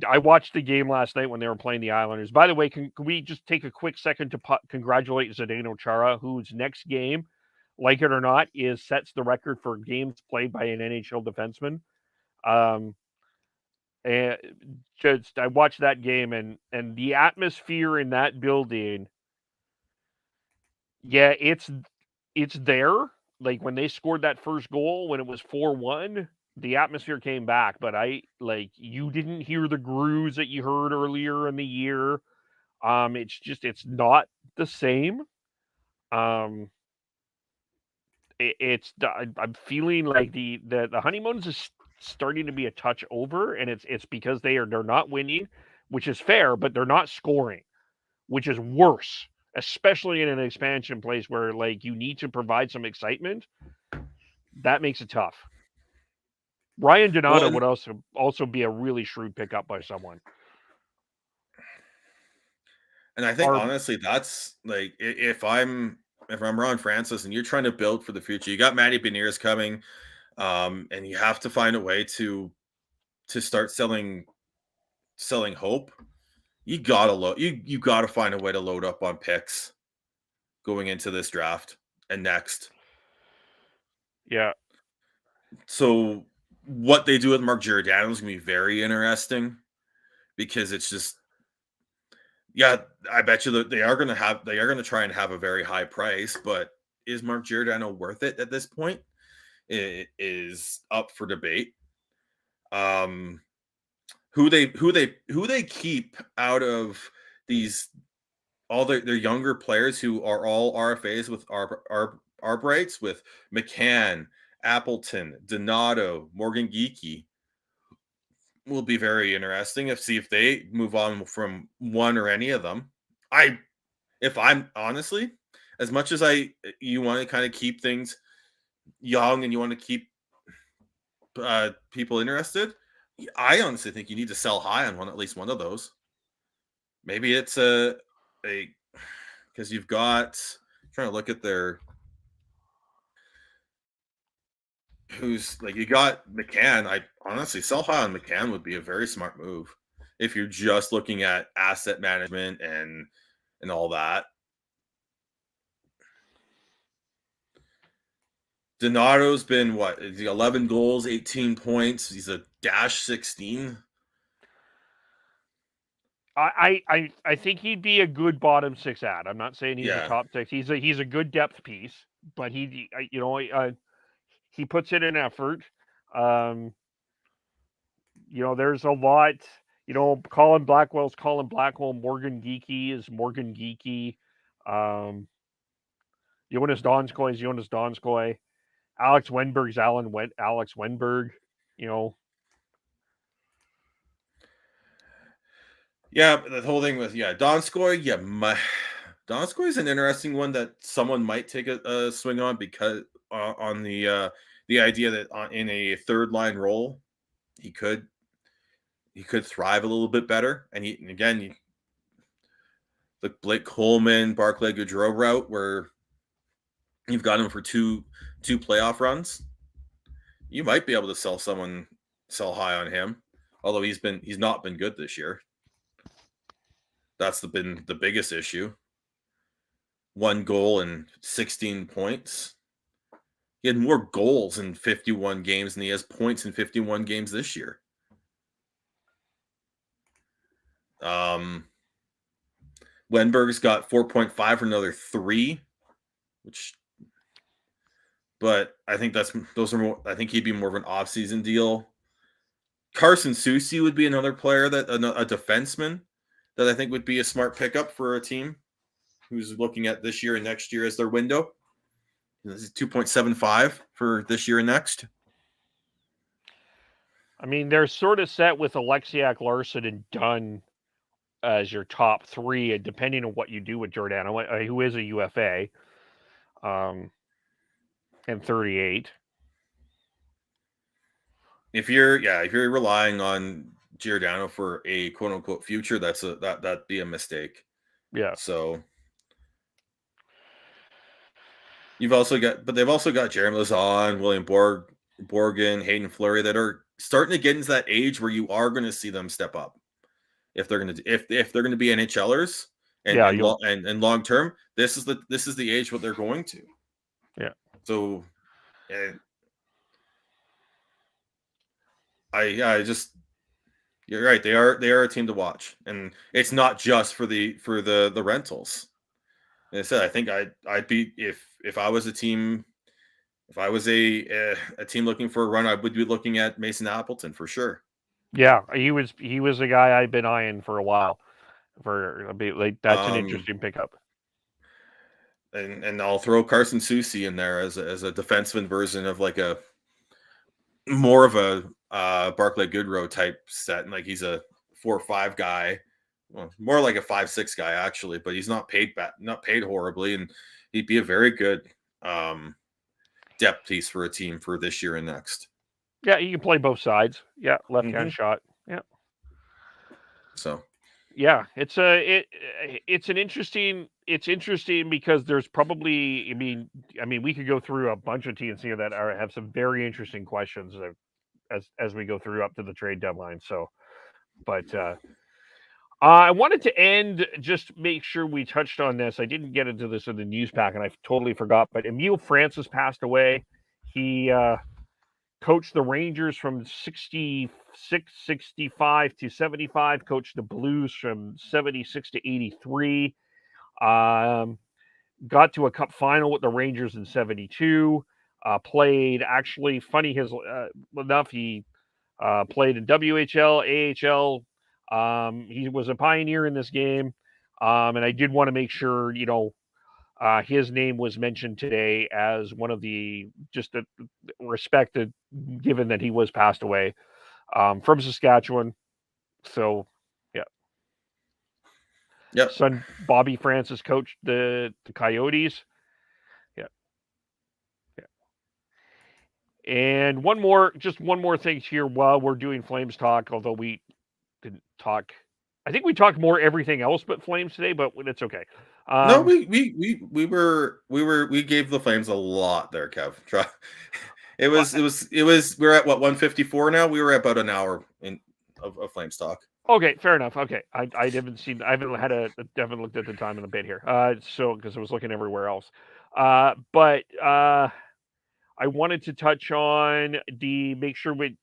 I watched the game last night when they were playing the Islanders. By the way, can we just take a quick second to congratulate Zdeno Chara, whose next game, like it or not, sets the record for games played by an NHL defenseman. And just I watched that game, and the atmosphere in that building. Yeah, it's there. Like when they scored that first goal, when it was 4-1. The atmosphere came back, but you didn't hear the grooves that you heard earlier in the year. It's not the same. I'm feeling like the honeymoons is starting to be a touch over, and it's because they're not winning, which is fair, but they're not scoring, which is worse, especially in an expansion place where you need to provide some excitement. That makes it tough. Ryan Donato would also be a really shrewd pickup by someone. And I think honestly, that's if I'm Ron Francis and you're trying to build for the future, you got Matty Beniers coming, and you have to find a way to start selling hope. You gotta find a way to load up on picks going into this draft and next. Yeah. So what they do with Mark Giordano is going to be very interesting, because it's just, I bet you that they are going to try and have a very high price, but is Mark Giordano worth it at this point? It is up for debate. Who they keep out of these, all their younger players who are all RFAs with ARB rights, with McCann, Appleton, Donato, Morgan Geekie, will be very interesting. See if they move on from one or any of them. If I'm honestly, as much as you want to kind of keep things young and you want to keep people interested, I honestly think you need to sell high on at least one of those. Maybe it's because you've got, I'm trying to look at their. Who's you got McCann. I honestly, sell high on McCann would be a very smart move if you're just looking at asset management and and all that. Donato's been what? Is he 11 goals, 18 points? He's a -16. I think he'd be a good bottom six ad. I'm not saying he's a Yeah. top six. He's a good depth piece, but he puts in an effort. There's a lot. Colin Blackwell's Colin Blackwell. Morgan Geekie is Morgan Geekie. Jonas Donskoy is Jonas Donskoy. Alex Wenberg's Alex Wenberg. Yeah, the whole thing with Donskoy. Yeah, Donskoy is an interesting one that someone might take a swing on because on the idea that in a third line role he could thrive a little bit better. And the Blake Coleman, Barclay Gaudreau route where you've got him for two playoff runs. You might be able to sell high on him, although he's not been good this year. That's been the biggest issue. 1 goal and 16 points. He had more goals in 51 games than he has points in 51 games this year. Wenberg's got 4.5 for another 3, but I think those are more. I think he'd be more of an off-season deal. Carson Soucy would be another player a defenseman that I think would be a smart pickup for a team who's looking at this year and next year as their window. This is 2.75 for this year and next. I mean, they're sort of set with Alexiak, Larson, and Dunn as your top 3, and depending on what you do with Giordano, who is a UFA, and 38. If you're relying on Giordano for a quote unquote future, that'd be a mistake. Yeah. So they've also got Jeremy Lauzon, William Borgen, Hayden Fleury that are starting to get into that age where you are going to see them step up if they're going to be NHLers and long term. This is the age what they're going to. Yeah. So, you're right. They are a team to watch, and it's not just for the rentals. And I said, I think I'd be if I was a team, if I was a team looking for a run, I would be looking at Mason Appleton for sure. Yeah, he was a guy I've been eyeing for a while. That's an interesting pickup. And I'll throw Carson Soucy in there as a defenseman version of like a more of a Barclay Goodrow type set, and like he's a 4-5 guy, well, more like a 5-6 guy actually, but he's not paid horribly, and he'd be a very good depth piece for a team for this year and next. Yeah, you can play both sides. Yeah, left-hand shot. Yeah. So. Yeah, it's interesting because there's probably, I mean, we could go through a bunch of teams here that have some very interesting questions as we go through up to the trade deadline. So, but I wanted to end, just make sure we touched on this. I didn't get into this in the news pack, and I totally forgot. But Emile Francis passed away. He coached the Rangers from 65 to 75, coached the Blues from 76 to 83, got to a cup final with the Rangers in 72, played, actually, funny enough, he played in WHL, AHL. He was a pioneer in this game, and I did want to make sure, his name was mentioned today as one of the just respected, given that he was passed away from Saskatchewan. So, yeah. Yep. Son Bobby Francis coached the Coyotes. Yeah. Yeah. And one more thing here while we're doing Flames talk, although we didn't talk. I think we talked more everything else but Flames today, but it's okay. No, we gave the Flames a lot there, Kev. It was we're at what, 154 now? We were at about an hour of Flames talk. Okay, fair enough. Okay, I haven't looked at the time in a bit here. So because I was looking everywhere else. But I wanted to touch on make sure we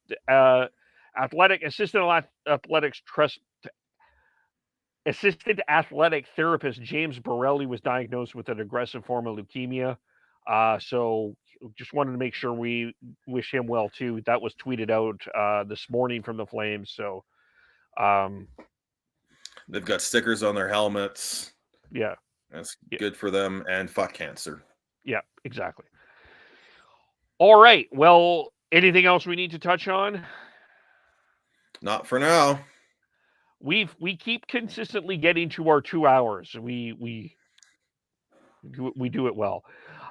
assistant athletic therapist James Borelli was diagnosed with an aggressive form of leukemia. So just wanted to make sure we wish him well too. That was tweeted out this morning from the Flames. So They've got stickers on their helmets. yeah, That's good for them. And fuck cancer. Yeah, exactly. All right. Well, anything else we need to touch on? Not for now. We keep consistently getting to our 2 hours. We do it well.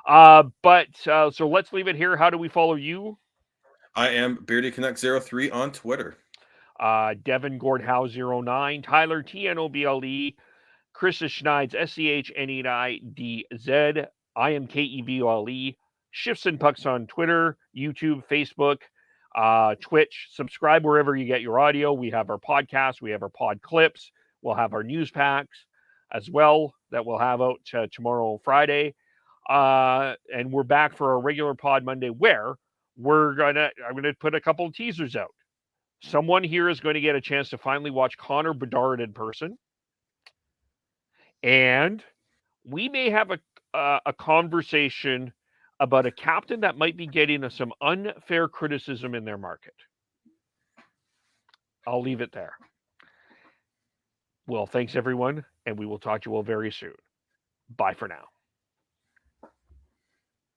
But so let's leave it here. How do we follow you? I am BeardyConnect03 on Twitter. Devin Gordhow09, Tyler TNOBLE, Chris Schneids SCHNEIDZ. I am KEBOLE. Shifts and Pucks on Twitter, YouTube, Facebook, Twitch. Subscribe wherever you get your audio. We have our podcast. We have our pod clips. We'll have our news packs as well that we'll have out tomorrow, Friday. And we're back for our regular pod Monday, where I'm gonna put a couple of teasers out. Someone here is going to get a chance to finally watch Connor Bedard in person, and we may have a conversation about a captain that might be getting some unfair criticism in their market. I'll leave it there. Well, thanks everyone, and we will talk to you all very soon. Bye for now.